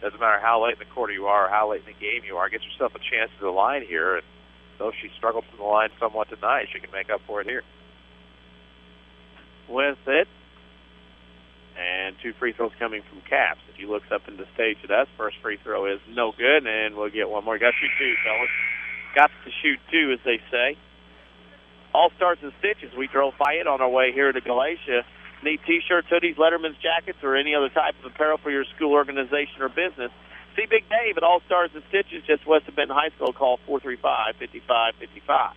Doesn't matter how late in the quarter you are or how late in the game you are. Get yourself a chance to the line here. And though she struggled from the line somewhat tonight, she can make up for it here. With it. And two free throws coming from Caps. As he looks up in the stage at us, first free throw is no good, and we'll get one more. Got to shoot two, fellas. Got to shoot two, as they say. All Stars and Stitches. We drove by it on our way here to Galatia. Need T-shirts, hoodies, Letterman's jackets, or any other type of apparel for your school, organization, or business. See Big Dave at All Stars and Stitches just west of Benton High School. Call 435-5555.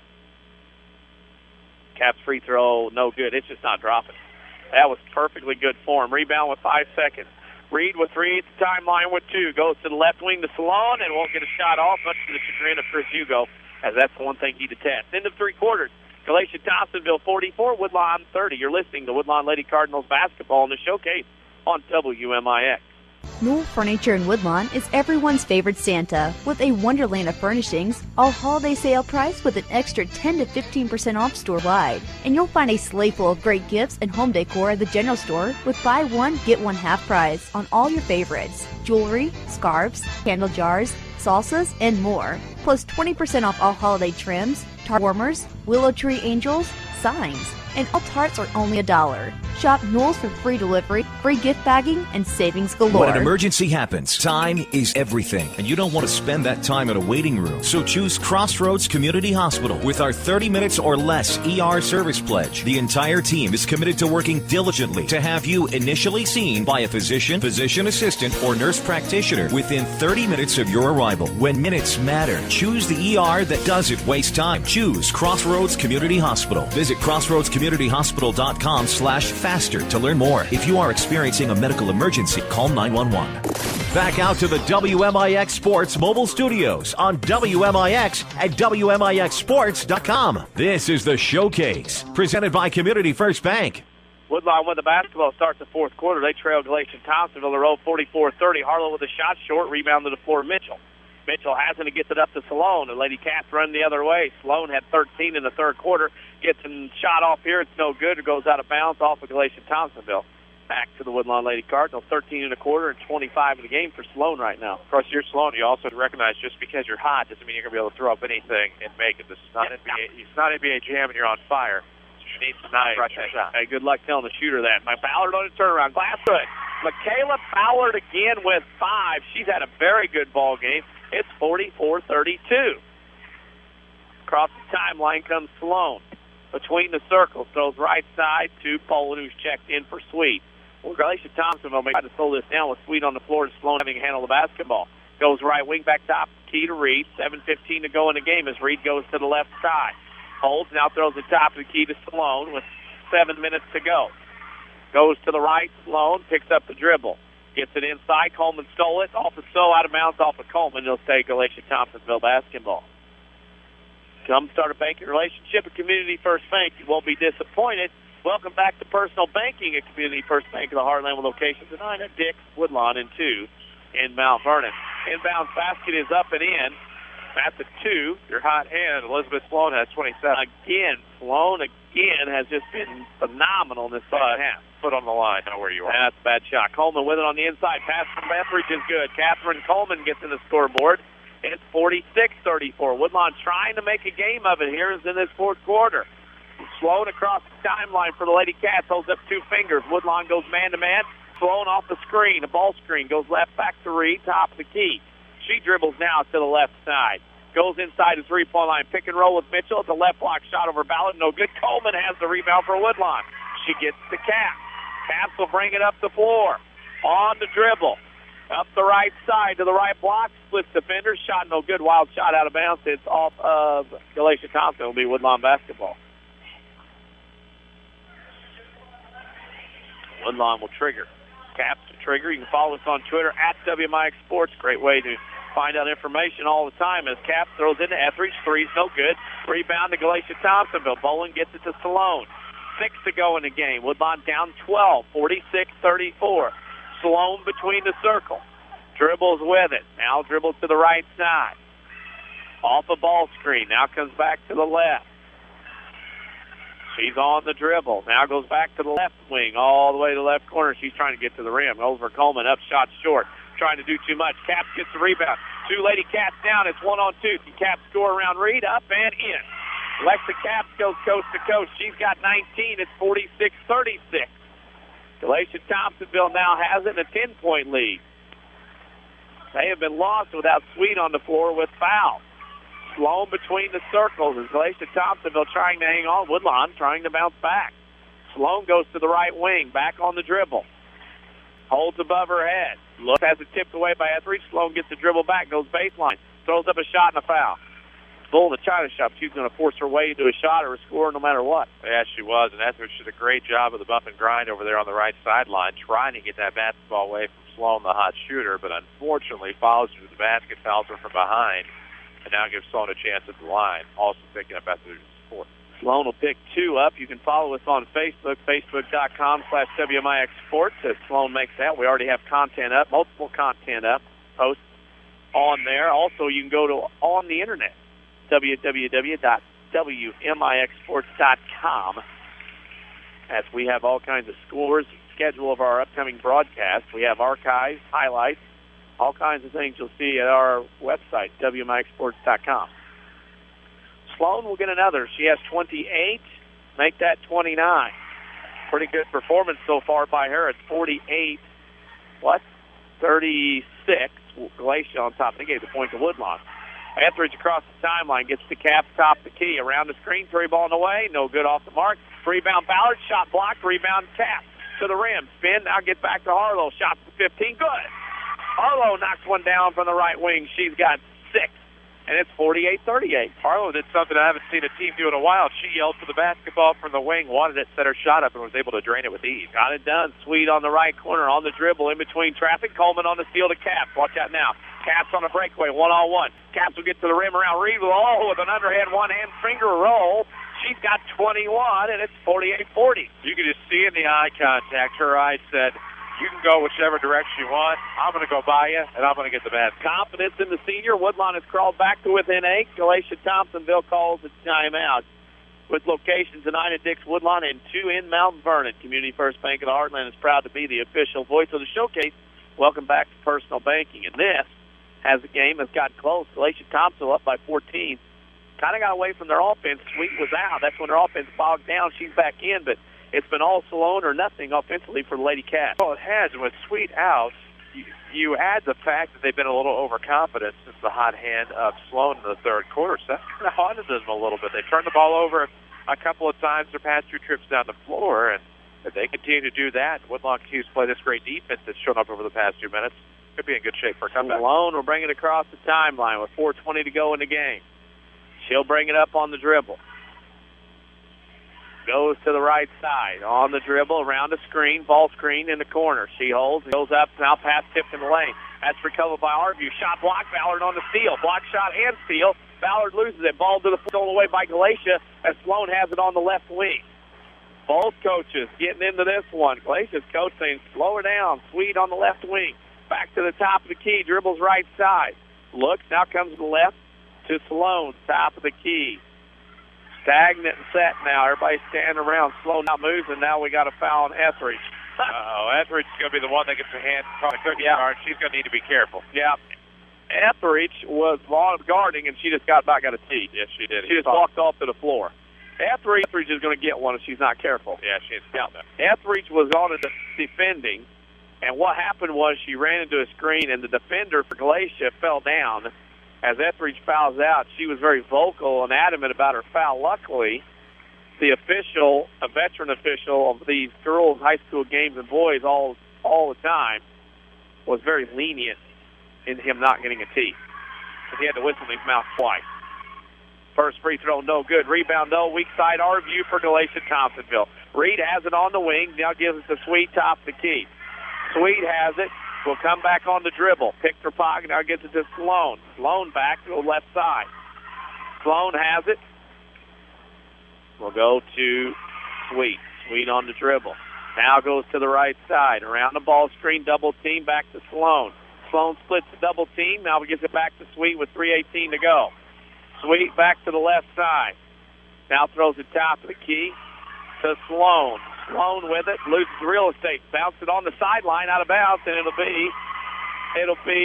Caps free throw, no good. It's just not dropping. That was perfectly good form. Rebound with 5 seconds. Reed with three at the timeline with two. Goes to the left wing to Salone and won't get a shot off, much to the chagrin of Chris Hugo, as that's the one thing he detests. End of three quarters. Galatia-Thompsonville 44, Woodlawn 30. You're listening to Woodlawn Lady Cardinals basketball in the showcase on WMIX. Newell Furniture in Woodlawn is everyone's favorite Santa. With a wonderland of furnishings, all holiday sale price with an extra 10 to 15% off store-wide. And you'll find a sleigh full of great gifts and home decor at the general store with buy one, get one half price on all your favorites. Jewelry, scarves, candle jars, salsas, and more. Plus 20% off all holiday trims, tart warmers, willow tree angels, signs. And all tarts are only $1. Shop Newell's for free delivery, free gift bagging, and savings galore. When an emergency happens, time is everything, and you don't want to spend that time in a waiting room. So choose Crossroads Community Hospital. With our 30 minutes or less ER service pledge, the entire team is committed to working diligently to have you initially seen by a physician, physician assistant, or nurse practitioner within 30 minutes of your arrival. When minutes matter, choose the ER that doesn't waste time. Choose Crossroads Community Hospital. Visit crossroadscommunityhospital.com/faster to learn more. If you are experiencing a medical emergency, call 911. Back out to the WMIX Sports mobile studios on WMIX at WMIXsports.com. This is the Showcase, presented by Community First Bank. Woodlawn with the basketball starts the fourth quarter. They trail Galatia-Thompsonville. They roll 44-30. Harlow with a shot short. Rebound to the floor, Mitchell. Mitchell has it and gets it up to Sloan. The Lady Cats run the other way. Sloan had 13 in the third quarter. Gets a shot off here. It's no good. It goes out of bounds off of Galatia-Thompsonville. Back to the Woodlawn Lady Cardinals. 13 in a quarter and 25 in the game for Sloan right now. Of course, you're Sloan. You also recognize just because you're hot doesn't mean you're going to be able to throw up anything and make it. This is not NBA. It's not NBA Jam and you're on fire. So you need to not rush your shot. Hey, good luck telling the shooter that. My Ballard on his turnaround. Glasswood. Michaela Ballard again with 5. She's had a very good ball game. It's 44-32. Across the timeline comes Sloan. Between the circles, throws right side to Poland, who's checked in for Sweet. Well, Galatia-Thompsonville may try to slow this down with Sweet on the floor to Sloan having to handle the basketball. Goes right wing back top, key to Reed. 7:15 to go in the game as Reed goes to the left side. Holds, now throws the top of the key to Sloan with 7 minutes to go. Goes to the right, Sloan picks up the dribble. Gets it inside. Coleman stole it. Off the out of bounds off of Coleman. He'll stay Galatia-Thompsonville basketball. Come start a banking relationship at Community First Bank. You won't be disappointed. Welcome back to personal banking at Community First Bank of the Heartland with locations at 9 at Dix, Woodlawn, and 2 in Mount Vernon. Inbounds basket is up and in. That's a 2. Your hot hand, Elizabeth Sloan, has 27. Again, Sloan has just been phenomenal in this second half. Foot on the line, know where you are. That's a bad shot. Coleman with it on the inside. Pass from Etheridge is good. Catherine Coleman gets in the scoreboard. It's 46-34. Woodlawn trying to make a game of it here is in this fourth quarter. Sloan across the timeline for the Lady Cats. Holds up 2 fingers. Woodlawn goes man-to-man. Sloan off the screen. A ball screen. Goes left back to Reed. Top of the key. She dribbles now to the left side. Goes inside the three-point line. Pick and roll with Mitchell. It's a left block shot over Ballard. No good. Coleman has the rebound for Woodlawn. She gets the Caps. Caps will bring it up the floor. On the dribble. Up the right side to the right block, splits defender, shot no good, wild shot out of bounds. It's off of Galatia-Thompson. It'll be Woodlawn basketball. Woodlawn will trigger. Caps to trigger. You can follow us on Twitter at WMIX Sports. Great way to find out information all the time as Caps throws into Etheridge. Three's no good. Rebound to Galatia-Thompsonville. Bolin gets it to Sloan. 6 to go in the game. Woodlawn down 12, 46-34. Sloan between the circle. Dribbles with it. Now dribbles to the right side. Off a ball screen. Now comes back to the left. She's on the dribble. Now goes back to the left wing, all the way to the left corner. She's trying to get to the rim. Over Coleman, up shot short. Trying to do too much. Caps gets the rebound. 2 Lady Cats down. It's 1-on-2. Can Caps score around Reed? Up and in. Alexa Caps goes coast to coast. She's got 19. It's 46-36. Galatia-Thompsonville now has it in a 10-point lead. They have been lost without Sweet on the floor with foul. Sloan between the circles as Galatia-Thompsonville trying to hang on. Woodlawn trying to bounce back. Sloan goes to the right wing, back on the dribble. Holds above her head. Look, has it tipped away by Etheridge. Sloan gets the dribble back, goes baseline. Throws up a shot and a foul. Bull in the China shop. She's going to force her way into a shot or a score no matter what. Yeah, she was, and Etheridge did a great job of the bump and grind over there on the right sideline, trying to get that basketball away from Sloan, the hot shooter, but unfortunately follows her to the basket, fouls her from behind, and now gives Sloan a chance at the line, also picking up Etheridge's fourth. Sloan will pick 2 up. You can follow us on Facebook, facebook.com/WMIX Sports. As Sloan makes that, we already have content up, multiple content up, posts on there. Also, you can go to on the internet, www.WMIXsports.com, as we have all kinds of scores, schedule of our upcoming broadcast. We have archives, highlights, all kinds of things you'll see at our website, WMIXsports.com. Sloan will get another. She has 28. Make that 29. Pretty good performance so far by her. It's 36. Galatia on top. They gave the point to Woodlawn. Etheridge across the timeline gets the Caps top the key. Around the screen, 3 ball in the way. No good off the mark. Rebound Ballard. Shot blocked. Rebound Caps to the rim. Spin. Now get back to Harlow. Shot from 15. Good. Harlow knocks one down from the right wing. She's got 6. And it's 48-38. Harlow did something I haven't seen a team do in a while. She yelled for the basketball from the wing, wanted it, set her shot up, and was able to drain it with ease. Got it done. Sweet on the right corner, on the dribble, in between traffic. Coleman on the steal to Caps. Watch out now. Caps on a breakaway, 1-on-1. Caps will get to the rim around Reed with an underhand one-hand finger roll. She's got 21, and it's 48-40. You could just see in the eye contact, her eyes said, you can go whichever direction you want. I'm going to go by you, and I'm going to get the basket. Confidence in the senior. Woodlawn has crawled back to within 8. Galatia-Thompsonville calls a timeout. With locations tonight at Dix Woodlawn and 2 in Mount Vernon. Community First Bank of the Heartland is proud to be the official voice of the showcase. Welcome back to personal banking. And this, as the game has gotten close, Galatia-Thompsonville up by 14. Kind of got away from their offense. Sweet was out. That's when their offense bogged down. She's back in, but it's been all Sloan or nothing offensively for the Lady Cats. Well, it has. And with Sweet out, you add the fact that they've been a little overconfident since the hot hand of Sloan in the third quarter. So that's kind of haunted them a little bit. They turned the ball over a couple of times their past 2 trips down the floor, and if they continue to do that, Woodlawn continues to play this great defense that's shown up over the past 2 minutes, could be in good shape for a comeback. Sloan will bring it across the timeline with 4:20 to go in the game. She'll bring it up on the dribble. Goes to the right side. On the dribble, around the screen, ball screen in the corner. She holds, goes up, now pass tipped in the lane. That's recovered by Harvey. Shot blocked, Ballard on the steal. Block shot and steal. Ballard loses it. Ball to the stolen away by Galatia as Sloan has it on the left wing. Both coaches getting into this one. Galatia's coach saying, slow her down. Sweet on the left wing. Back to the top of the key. Dribbles right side. Looks, now comes to the left to Sloan. Top of the key. Stagnant and set now. Everybody's standing around. Sloan now moves, and now we got a foul on Etheridge. Etheridge is going to be the one that gets a hand on the cookie card. She's going to need to be careful. Yeah. Etheridge was guarding, and she just got back at a tee. Yes, she did. She just walked off to the floor. Etheridge is going to get one if she's not careful. Yeah, she is. Etheridge was on a defending, and what happened was she ran into a screen, and the defender for Galatia fell down. As Etheridge fouls out, she was very vocal and adamant about her foul. Luckily, the official, a veteran official of these girls' high school games and boys all the time, was very lenient in him not getting a tee. But he had to whistle in his mouth twice. First free throw, no good. Rebound, no. Weak side, our view for Galatia-Thompsonville. Reed has it on the wing. Now gives it to Sweet, top of the key. Sweet has it. Will come back on the dribble. Picks her pocket. Now gets it to Sloan. Sloan back to the left side. Sloan has it. Will go to Sweet. Sweet on the dribble. Now goes to the right side. Around the ball screen, double team, back to Sloan. Sloan splits the double team. Now gives it back to Sweet with 3:18 to go. Sweet back to the left side. Now throws it top of the key to Sloan. Sloan with it, loses real estate. Bounce it on the sideline, out of bounds, and it'll be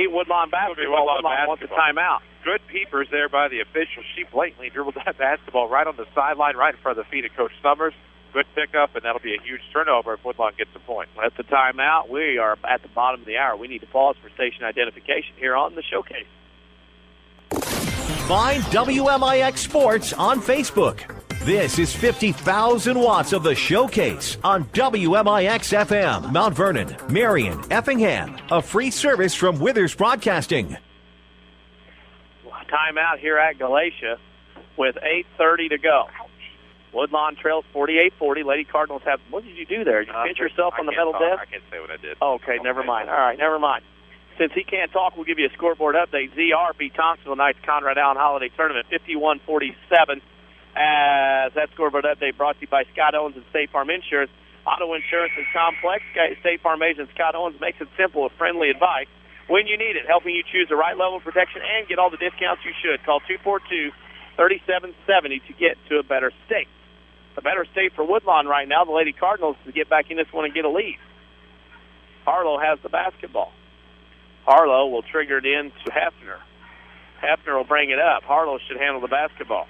Woodlawn basketball. Woodlawn wants a timeout. Good peepers there by the official. She blatantly dribbled that basketball right on the sideline, right in front of the feet of Coach Summers. Good pickup, and that'll be a huge turnover if Woodlawn gets a point. That's a timeout. We are at the bottom of the hour. We need to pause for station identification here on the showcase. Find WMIX Sports on Facebook. This is 50,000 watts of the showcase on WMIX FM, Mount Vernon, Marion, Effingham. A free service from Withers Broadcasting. Timeout here at Galatia with 8:30 to go. Woodlawn trails 48-40. Lady Cardinals have... What did you do there? You pinch yourself on the metal desk? I can't say what I did. Okay, never mind. All right, never mind. Since he can't talk, we'll give you a scoreboard update. ZR beat Thompsonville Knights Conrad Allen Holiday Tournament 51-47. As that scoreboard update brought to you by Scott Owens and State Farm Insurance. Auto insurance is complex. State Farm agent Scott Owens makes it simple with friendly advice when you need it, helping you choose the right level of protection and get all the discounts you should. Call 242-3770 to get to a better state. A better state for Woodlawn right now, the Lady Cardinals, to get back in this one and get a lead. Harlow has the basketball. Harlow will trigger it in to Hefner. Hefner will bring it up. Harlow should handle the basketball.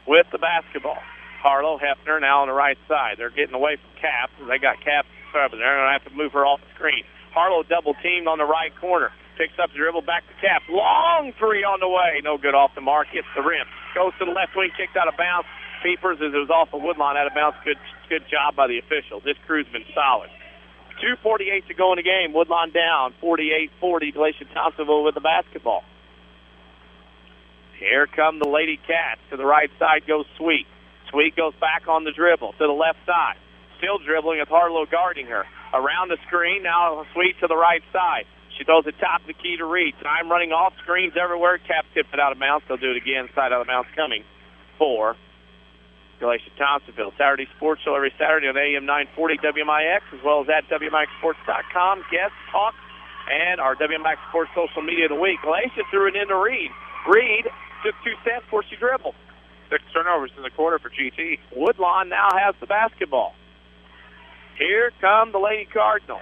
With the basketball, Harlow, Hefner now on the right side. They're getting away from Cap. They got Cap. They're going to have to move her off the screen. Harlow double teamed on the right corner. Picks up the dribble, back to Cap. Long three on the way. No good off the mark. Hits the rim. Goes to the left wing, kicked out of bounds. Peepers as it was off of Woodlawn out of bounds. Good job by the officials. This crew's been solid. 2:48 to go in the game. Woodlawn down 48-40. Galatia-Thompsonville with the basketball. Here come the Lady Cats. To the right side goes Sweet. Sweet goes back on the dribble to the left side. Still dribbling with Harlow guarding her. Around the screen, now Sweet to the right side. She throws it top of the key to Reed. Time running off, screens everywhere. Cap tips it out of bounds. They'll do it again. Side out of bounds coming for Galatia-Thompsonville. Saturday Sports Show every Saturday on AM 940 WMIX, as well as at WMIXsports.com. Guest talk and our WMIX Sports social media of the week. Galatia threw it into Reed. Reed took 2 steps before she dribbled. 6 turnovers in the quarter for GT. Woodlawn now has the basketball. Here come the Lady Cardinals.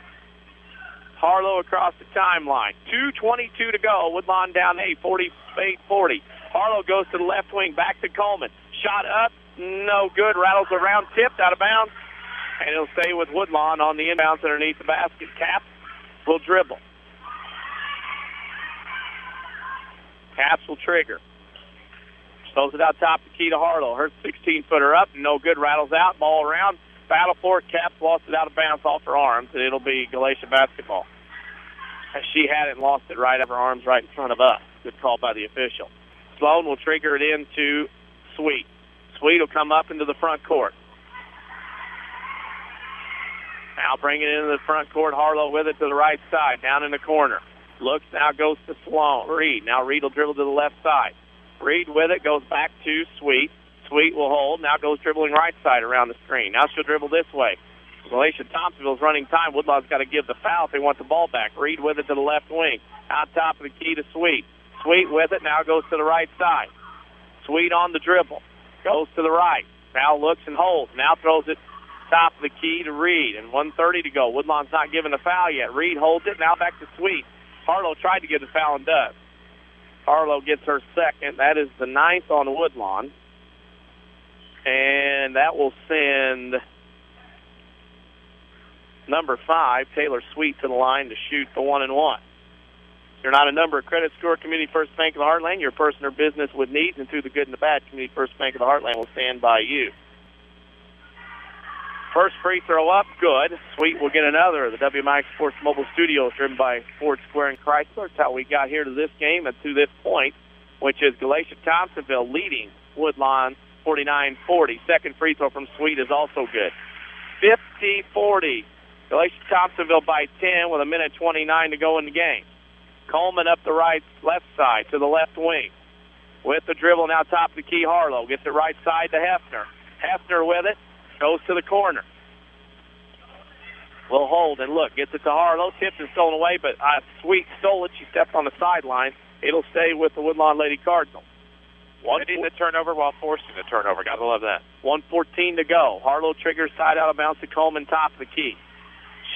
Harlow across the timeline. 2:22 to go. Woodlawn down 48-40. Harlow goes to the left wing, back to Coleman. Shot up, no good. Rattles around, tipped out of bounds, and it'll stay with Woodlawn on the inbounds underneath the basket. Cap will dribble. Caps will trigger. Throws it out top the key to Harlow. Her 16-footer up, no good. Rattles out, ball around. Battle for it. Caps lost it out of bounds off her arms, and it'll be Galatia basketball. As she had it and lost it right out of her arms right in front of us. Good call by the official. Sloan will trigger it into Sweet. Sweet will come up into the front court. Now bring it into the front court. Harlow with it to the right side, down in the corner. Looks, now goes to Sloan. Reed. Now Reed will dribble to the left side. Reed with it, goes back to Sweet. Sweet will hold. Now goes dribbling right side around the screen. Now she'll dribble this way. Galatia-Thompsonville's running time. Woodlawn's got to give the foul if they want the ball back. Reed with it to the left wing. Out top of the key to Sweet. Sweet with it. Now goes to the right side. Sweet on the dribble. Goes to the right. Now looks and holds. Now throws it top of the key to Reed. And 1:30 to go. Woodlawn's not giving the foul yet. Reed holds it. Now back to Sweet. Harlow tried to give the foul and does. Harlow gets her second. That is the 9th on Woodlawn. And that will send number 5, Taylor Sweet, to the line to shoot the 1-and-1. If you're not a number of credit score, Community First Bank of the Heartland, your person or business with needs, and through the good and the bad, Community First Bank of the Heartland will stand by you. First free throw up, good. Sweet will get another. The WMIX Sports Mobile Studios, driven by Ford Square and Chrysler. That's how we got here to this game and to this point, which is Galatia-Thompsonville leading Woodlawn 49-40. Second free throw from Sweet is also good. 50-40. Galatia-Thompsonville by 10 with 1:29 to go in the game. Coleman up the left side to the left wing. With the dribble now top of the key, Harlow gets it right side to Hefner. Hefner with it, goes to the corner. Will hold and look, gets it to Harlow. Tipped and stolen away, but Sweet stole it. She stepped on the sideline. It'll stay with the Woodlawn Lady Cardinals. Getting the turnover while forcing the turnover. Gotta love that. 1:14 to go. Harlow triggers side out of bounds to Coleman, top of the key.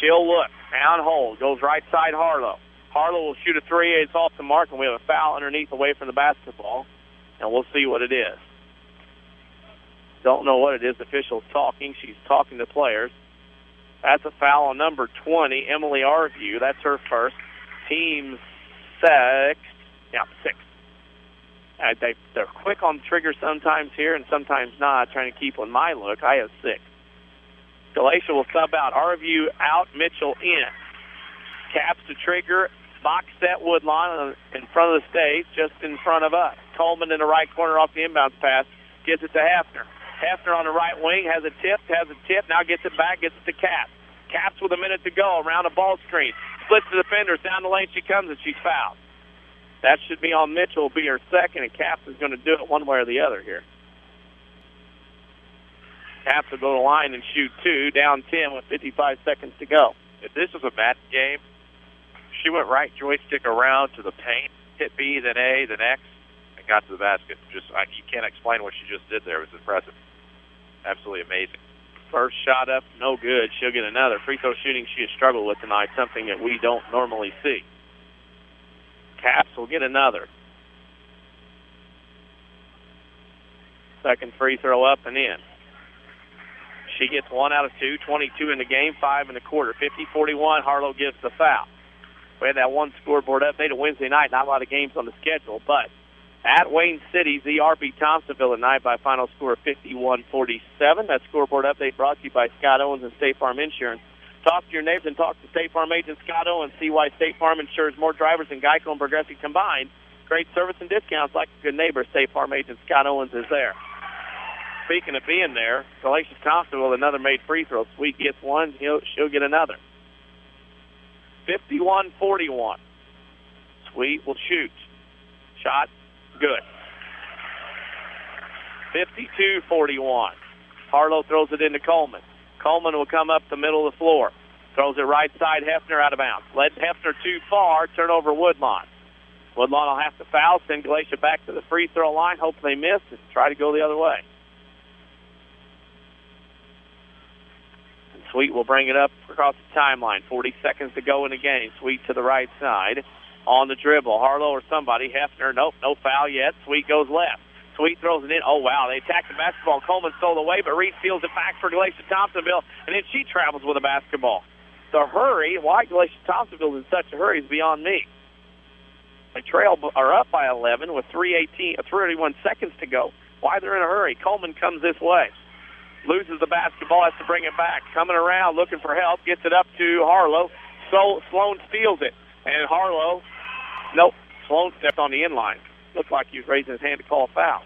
She'll look, down hold, goes right side Harlow. Harlow will shoot a three. It's off the mark, and we have a foul underneath away from the basketball, and we'll see what it is. Don't know what it is. The official's talking. She's talking to players. That's a foul on number 20, Emily Arview. That's her first. Team 6. Yeah, 6. They're quick on the trigger sometimes here and sometimes not, trying to keep on my look. I have 6. Galatia will sub out. Arview out, Mitchell in. Caps the trigger. Box set Woodlawn in front of the stage, just in front of us. Coleman in the right corner off the inbounds pass. Gets it to Hefner. Hefner on the right wing has a tip, now gets it back, gets it to Caps. Caps with a minute to go around a ball screen. Splits the defenders, down the lane she comes, and she's fouled. That should be on Mitchell, will be her second, and Caps is going to do it one way or the other here. Caps will go to the line and shoot 2, down 10 with 55 seconds to go. If this was a match game, she went right joystick around to the paint, hit B, then A, then X, and got to the basket. You can't explain what she just did there. It was impressive. Absolutely amazing. First shot up, no good. She'll get another. Free throw shooting she has struggled with tonight, something that we don't normally see. Caps will get another. Second free throw up and in. She gets 1 out of 2, 22 in the game, 5 in the quarter. 50-41, Harlow gives the foul. We had that one scoreboard update on Wednesday night. Not a lot of games on the schedule, but at Wayne City, ZR beat Thompsonville tonight by a final score of 51-47. That scoreboard update brought to you by Scott Owens and State Farm Insurance. Talk to your neighbors and talk to State Farm agent Scott Owens. See why State Farm insures more drivers than Geico and Progressive combined. Great service and discounts like a good neighbor. State Farm agent Scott Owens is there. Speaking of being there, Galatia-Thompsonville, another made free throw. Sweet gets one, she'll get another. 51-41. Sweet will shoot. Shot, good. 52-41. Harlow throws it into Coleman. Coleman will come up the middle of the floor. Throws it right side, Hefner out of bounds. Led Hefner too far, turnover Woodlawn. Woodlawn will have to foul, send Galatia back to the free throw line, hope they miss, and try to go the other way. Sweet will bring it up across the timeline. 40 seconds to go in the game. Sweet to the right side. On the dribble. Harlow or somebody. Hefner, nope, no foul yet. Sweet goes left. Sweet throws it in. Oh, wow. They attack the basketball. Coleman stole away, but Reed steals it back for Galatia-Thompsonville, and then she travels with the basketball. The hurry, why Galatia-Thompsonville is in such a hurry is beyond me. They are up by 11 with 31 seconds to go. Why they're in a hurry? Coleman comes this way. Loses the basketball, has to bring it back. Coming around, looking for help, gets it up to Harlow. So Sloan steals it. And Harlow, nope, Sloan stepped on the inline. Looked like he was raising his hand to call a foul.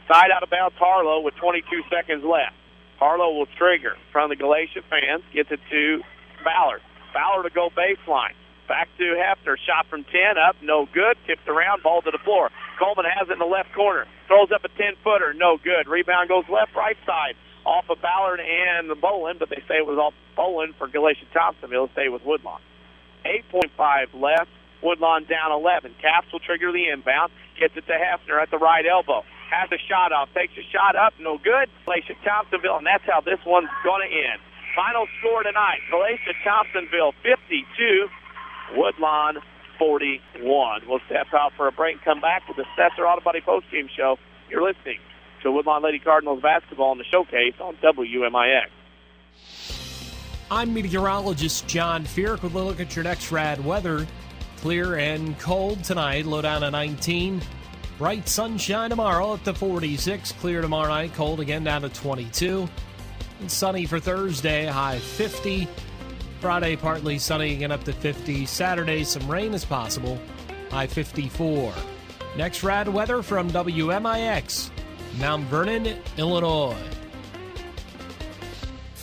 Side out of bounds Harlow with 22 seconds left. Harlow will trigger in front of the Galatia fans, gets it to Ballard. Ballard to go baseline. Back to Hefner, shot from 10, up, no good. Tipped around, ball to the floor. Coleman has it in the left corner. Throws up a 10-footer, no good. Rebound goes left, right side. Off of Ballard and the Bolin, but they say it was off Bolin for Galatia-Thompsonville. Stay with Woodlawn. 8.5 left. Woodlawn down 11. Caps will trigger the inbound. Gets it to Hefner at the right elbow. Has a shot off. Takes a shot up, no good. Galatia-Thompsonville, and that's how this one's going to end. Final score tonight, Galatia-Thompsonville 52, Woodlawn 41. We'll step out for a break and come back with the Sesser Auto Body postgame show. You're listening to Woodlawn Lady Cardinals basketball in the showcase on WMIX. I'm meteorologist John Fierk with a look at your next rad weather. Clear and cold tonight, low down to 19. Bright sunshine tomorrow up to 46. Clear tomorrow night, cold again down to 22. Sunny for Thursday, high 50. Friday, partly sunny, again up to 50. Saturday, some rain is possible, high 54. Next rad weather from WMIX, Mount Vernon, Illinois.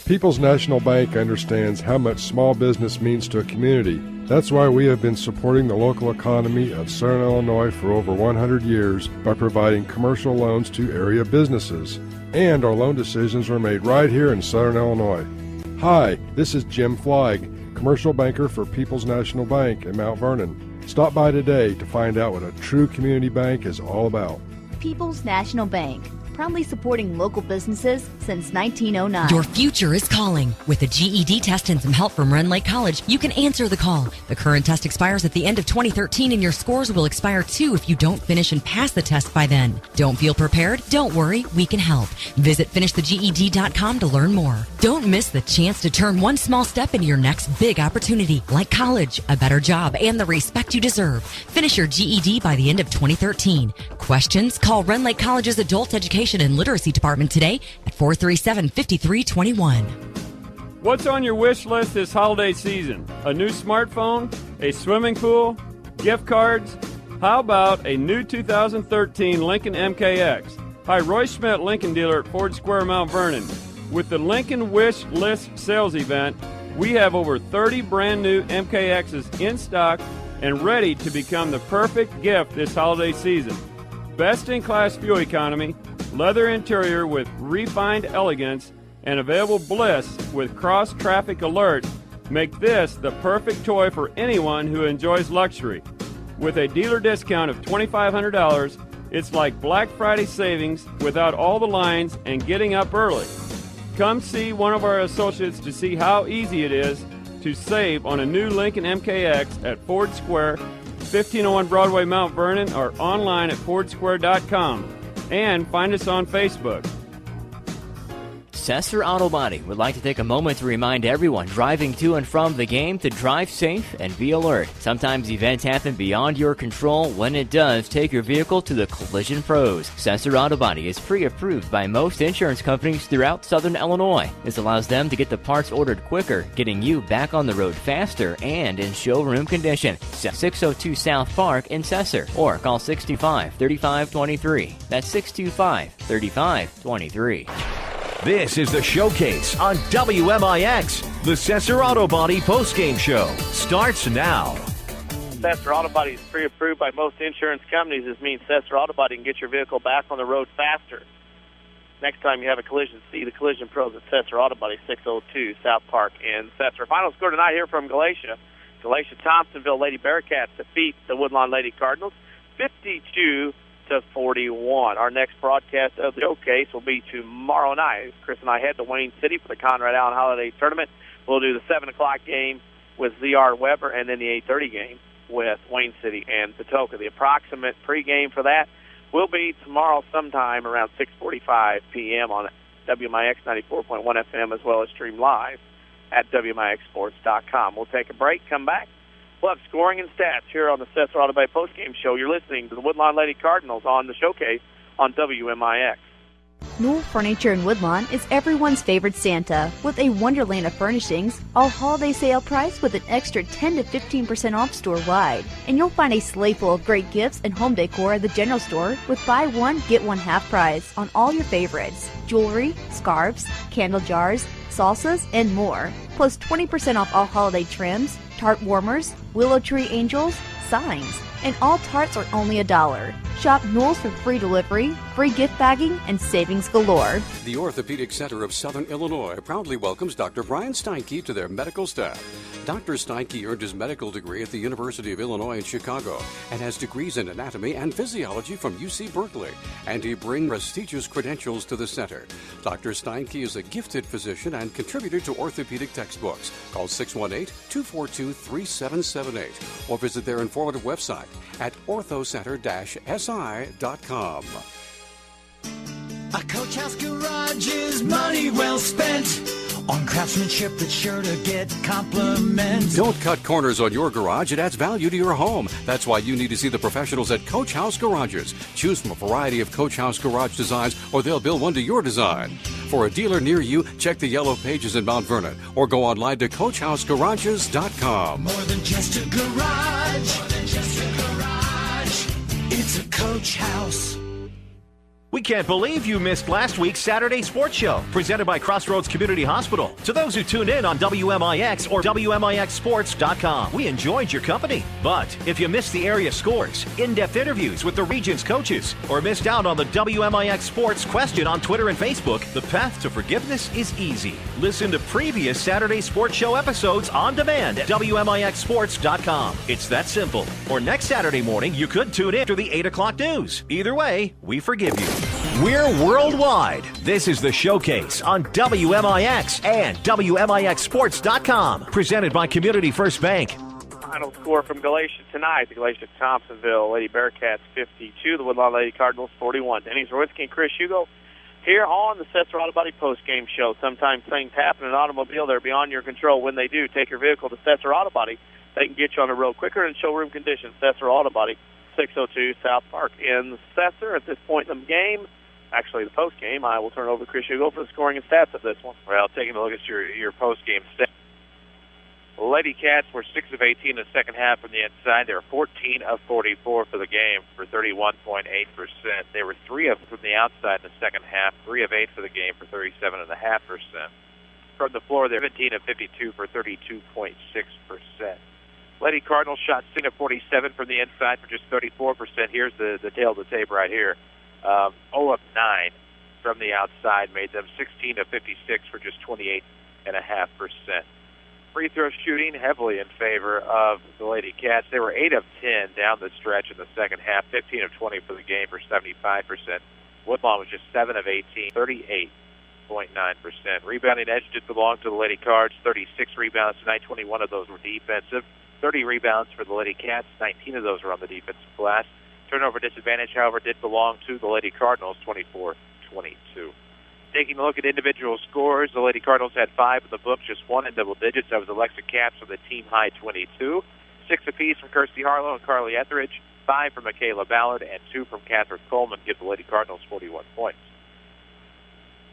People's National Bank understands how much small business means to a community. That's why we have been supporting the local economy of Southern Illinois for over 100 years by providing commercial loans to area businesses. And our loan decisions are made right here in Southern Illinois. Hi, this is Jim Fleig, commercial banker for People's National Bank in Mount Vernon. Stop by today to find out what a true community bank is all about. People's National Bank, proudly supporting local businesses since 1909. Your future is calling. With a GED test and some help from Rend Lake College, you can answer the call. The current test expires at the end of 2013, and your scores will expire too if you don't finish and pass the test by then. Don't feel prepared? Don't worry, we can help. Visit finishtheged.com to learn more. Don't miss the chance to turn one small step into your next big opportunity, like college, a better job, and the respect you deserve. Finish your GED by the end of 2013. Questions? Call Rend Lake College's Adult Education and Literacy Department today at 437-5321. What's on your wish list this holiday season? A new smartphone? A swimming pool? Gift cards? How about a new 2013 Lincoln MKX? Hi, Roy Schmidt, Lincoln dealer at Ford Square, Mount Vernon. With the Lincoln Wish List sales event, we have over 30 brand new MKXs in stock and ready to become the perfect gift this holiday season. Best-in-class fuel economy, leather interior with refined elegance, and available bliss with cross-traffic alert make this the perfect toy for anyone who enjoys luxury. With a dealer discount of $2,500, it's like Black Friday savings without all the lines and getting up early. Come see one of our associates to see how easy it is to save on a new Lincoln MKX at Ford Square, 1501 Broadway, Mount Vernon, or online at fordsquare.com. And find us on Facebook. Sesser Auto Body would like to take a moment to remind everyone driving to and from the game to drive safe and be alert. Sometimes events happen beyond your control. When it does, take your vehicle to the Collision Pros. Sesser Auto Body is pre-approved by most insurance companies throughout Southern Illinois. This allows them to get the parts ordered quicker, getting you back on the road faster and in showroom condition. 602 South Park in Sesser, or call 625-3523. That's 625-3523. This is the Showcase on WMIX. The Sesser Auto Body postgame show starts now. Sesser Auto Body is pre-approved by most insurance companies. This means Sesser Auto Body can get your vehicle back on the road faster. Next time you have a collision, see the Collision Pros at Sesser Auto Body, 602 South Park in Sesser. Final score tonight here from Galatia. Galatia-Thompsonville Lady Bearcats defeat the Woodlawn Lady Cardinals 52-41. Our next broadcast of the Showcase will be tomorrow night. Chris and I head to Wayne City for the Conrad Allen Holiday Tournament. We'll do the 7 o'clock game with ZR Weber and then the 8:30 game with Wayne City and Patoka. The approximate pregame for that will be tomorrow sometime around 6:45 p.m. on WMIX 94.1 FM, as well as stream live at WMIXsports.com. We'll take a break, come back. We'll have scoring and stats here on the Sesser Auto Bay postgame show. You're listening to the Woodlawn Lady Cardinals on the Showcase on WMIX. Newell Furniture in Woodlawn is everyone's favorite Santa, with a wonderland of furnishings, all holiday sale price with an extra 10 to 15% off store-wide. And you'll find a sleigh full of great gifts and home decor at the general store with buy one, get one half price on all your favorites. Jewelry, scarves, candle jars, salsas, and more. Plus 20% off all holiday trims, tart warmers, willow tree angels, signs. And all tarts are only $1. Shop Newell's for free delivery, free gift bagging, and savings galore. The Orthopedic Center of Southern Illinois proudly welcomes Dr. Brian Steinke to their medical staff. Dr. Steinke earned his medical degree at the University of Illinois in Chicago and has degrees in anatomy and physiology from UC Berkeley, and he brings prestigious credentials to the center. Dr. Steinke is a gifted physician and contributor to orthopedic textbooks. Call 618-242-3778 or visit their informative website at orthocenter-si.com. A Coach House Garage is money well spent on craftsmanship that's sure to get compliments. Don't cut corners on your garage. It adds value to your home. That's why you need to see the professionals at Coach House Garages. Choose from a variety of Coach House garage designs, or they'll build one to your design. For a dealer near you, check the yellow pages in Mount Vernon or go online to CoachHouseGarages.com. More than just a garage. More than just a garage. It's a Coach House. We can't believe you missed last week's Saturday Sports Show, presented by Crossroads Community Hospital. To those who tuned in on WMIX or WMIXsports.com, we enjoyed your company. But if you missed the area scores, in-depth interviews with the region's coaches, or missed out on the WMIX Sports question on Twitter and Facebook, the path to forgiveness is easy. Listen to previous Saturday Sports Show episodes on demand at WMIXsports.com. It's that simple. Or next Saturday morning, you could tune in to the 8 o'clock news. Either way, we forgive you. We're worldwide. This is the Showcase on WMIX and WMIXsports.com. Presented by Community First Bank. Final score from Galatia tonight. The Galatia-Thompsonville Lady Bearcats 52. The Woodlawn Lady Cardinals 41. Denny Czerwinski and Chris Hugo here on the Sesser Auto Body postgame show. Sometimes things happen in an automobile. They're beyond your control. When they do, take your vehicle to Sesser Auto Body. They can get you on the road quicker in showroom conditions. Sesser Auto Body, 602 South Park in Sesser. At this point in the game, actually the post-game, I will turn it over to Chris Hugo for the scoring and stats of this one. Well, taking a look at your post-game stats. The Lady Cats were 6 of 18 in the second half from the inside. They were 14 of 44 for the game for 31.8%. They were 3 of from the outside in the second half, 3 of 8 for the game for 37.5%. From the floor, they're 17 of 52 for 32.6%. Lady Cardinals shot 6 of 47 from the inside for just 34%. Here's the tail of the tape right here. 0 of 9 from the outside made them 16 of 56 for just 28.5%. Free throw shooting heavily in favor of the Lady Cats. They were 8 of 10 down the stretch in the second half, 15 of 20 for the game for 75%. Woodlawn was just 7 of 18, 38.9%. Rebounding edge did belong to the Lady Cards. 36 rebounds tonight, 21 of those were defensive. 30 rebounds for the Lady Cats, 19 of those were on the defensive glass. Turnover disadvantage, however, did belong to the Lady Cardinals, 24-22. Taking a look at individual scores, the Lady Cardinals had 5 in the book, just 1 in double digits. That was Alexa Capps with a team-high 22. 6 apiece from Kirsty Harlow and Carly Etheridge, 5 from Michaela Ballard, and 2 from Catherine Coleman give the Lady Cardinals 41 points.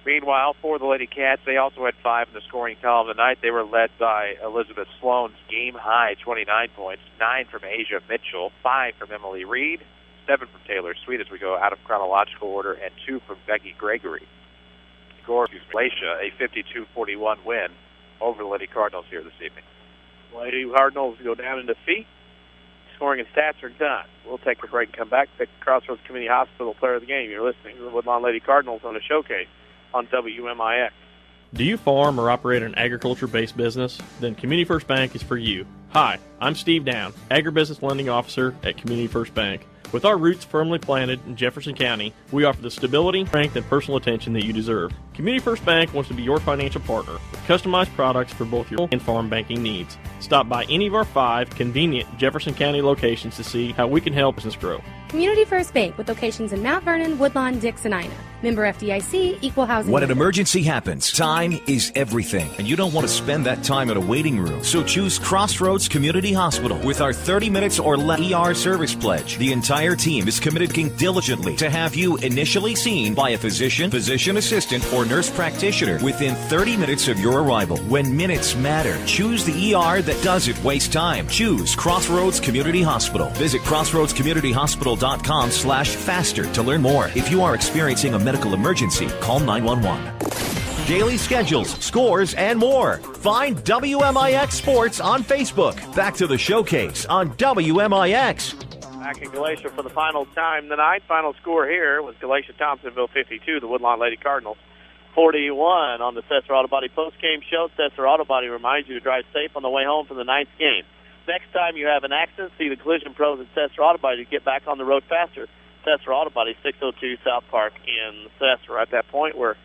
Meanwhile, for the Lady Cats, they also had 5 in the scoring column tonight. They were led by Elizabeth Sloan's game-high 29 points, 9 from Asia Mitchell, 5 from Emily Reed, 7 from Taylor Sweet as we go out of chronological order, and 2 from Becky Gregory. Score Galatia, a 52-41 win over the Lady Cardinals here this evening. Lady Cardinals go down in defeat. Scoring and stats are done. We'll take a break and come back. Pick the Crossroads Community Hospital player of the game. You're listening to the Woodlawn Lady Cardinals on the Showcase on WMIX. Do you farm or operate an agriculture-based business? Then Community First Bank is for you. Hi, I'm Steve Down, Agribusiness Lending Officer at Community First Bank. With our roots firmly planted in Jefferson County, we offer the stability, strength, and personal attention that you deserve. Community First Bank wants to be your financial partner with customized products for both your and farm banking needs. Stop by any of our 5 convenient Jefferson County locations to see how we can help business grow. Community First Bank with locations in Mount Vernon, Woodlawn, Dix, and Ina. Member FDIC, Equal Housing. When an emergency happens, time is everything, and you don't want to spend that time in a waiting room. So choose Crossroads Community Hospital. With our 30 minutes or less ER service pledge, the entire team is committed diligently to have you initially seen by a physician, physician assistant, or nurse practitioner within 30 minutes of your arrival. When minutes matter, choose the ER that doesn't waste time. Choose Crossroads Community Hospital. Visit crossroadscommunityhospital.com/faster to learn more. If you are experiencing a medical emergency, call 911. Daily schedules, scores, and more. Find WMIX Sports on Facebook. Back to the Showcase on WMIX. Back in Galatia for the final time tonight. Final score here was Galatia-Thompsonville 52, the Woodlawn Lady Cardinals 41 on the Sesser Auto Body postgame show. Sesser Auto Body reminds you to drive safe on the way home from the 9th game. Next time you have an accident, see the collision pros at Sesser Auto Body to get back on the road faster. Sesser Auto Body, 602 South Park in Sesser. At that point where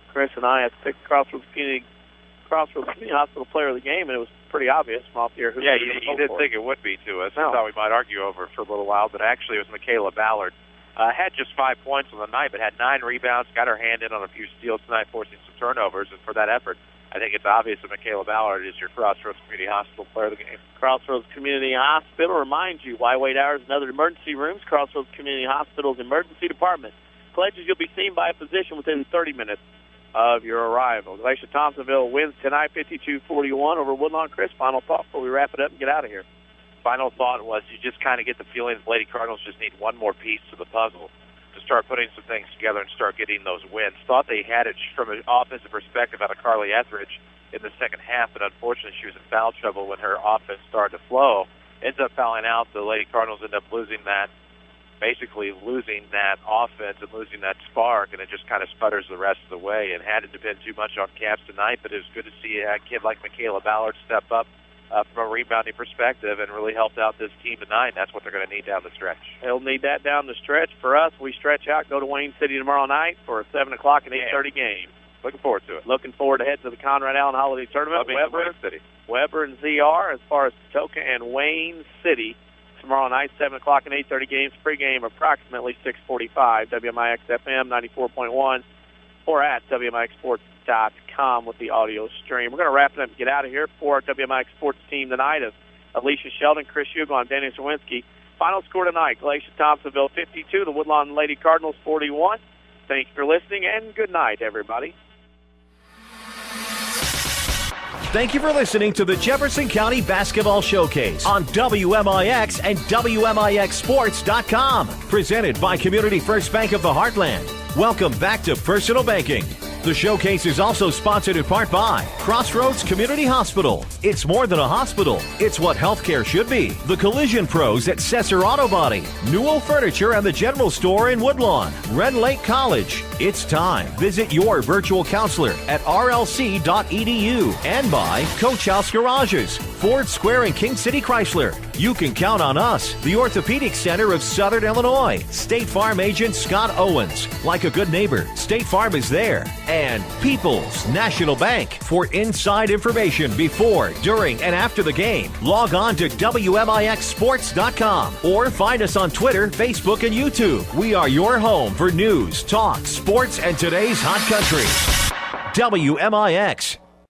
Chris and I had to pick Crossroads Community Hospital player of the game, and it was pretty obvious from off here. Yeah, you didn't think it would be to us. No. I thought we might argue over it for a little while, but actually it was Michaela Ballard. Had just 5 points on the night, but had 9 rebounds, got her hand in on a few steals tonight, forcing some turnovers, and for that effort, I think it's obvious that Michaela Ballard is your Crossroads Community Hospital player of the game. Crossroads Community Hospital reminds you why wait hours and other emergency rooms. Crossroads Community Hospital's emergency department pledges you'll be seen by a physician within 30 minutes of your arrival. Galatia-Thompsonville wins tonight 52-41 over Woodlawn. Chris, final thought before we wrap it up and get out of here. Final thought was you just kind of get the feeling the Lady Cardinals just need one more piece to the puzzle to start putting some things together and start getting those wins. Thought they had it from an offensive perspective out of Carly Etheridge in the second half, but unfortunately she was in foul trouble when her offense started to flow. Ends up fouling out. The Lady Cardinals end up losing that offense and losing that spark, and it just kind of sputters the rest of the way. And hadn't depended too much on Caps tonight, but it was good to see a kid like Michaela Ballard step up from a rebounding perspective and really helped out this team tonight. That's what they're going to need down the stretch. They'll need that down the stretch. For us, we stretch out, go to Wayne City tomorrow night for a 7 o'clock and 8:30 game. Looking forward to it. Looking forward to head to the Conrad Allen Holiday Tournament. Weber and ZR as far as Patoka and Wayne City tomorrow night, 7 o'clock and 8:30 games. Pregame approximately 6:45. WMIX FM 94.1 or at WMIXSports.com with the audio stream. We're going to wrap it up and get out of here. For our WMIX Sports team tonight of Alicia Sheldon, Chris Hugo, I'm Danny Czerwinski. Final score tonight, Galatia-Thompsonville 52, the Woodlawn Lady Cardinals 41. Thank you for listening, and good night, everybody. Thank you for listening to the Jefferson County Basketball Showcase on WMIX and WMIXSports.com. Presented by Community First Bank of the Heartland. Welcome back to Personal Banking. The showcase is also sponsored in part by Crossroads Community Hospital. It's more than a hospital. It's what healthcare should be. The Collision Pros at Sesser Auto Body. Newell Furniture and the General Store in Woodlawn. Red Lake College. It's time. Visit your virtual counselor at rlc.edu. And by Coach House Garages. Ford Square and King City Chrysler. You can count on us. The Orthopedic Center of Southern Illinois. State Farm agent Scott Owens. Like a good neighbor, State Farm is there. And People's National Bank. For inside information before, during, and after the game, log on to WMIXSports.com or find us on Twitter, Facebook, and YouTube. We are your home for news, talk, sports, and today's hot country. WMIX.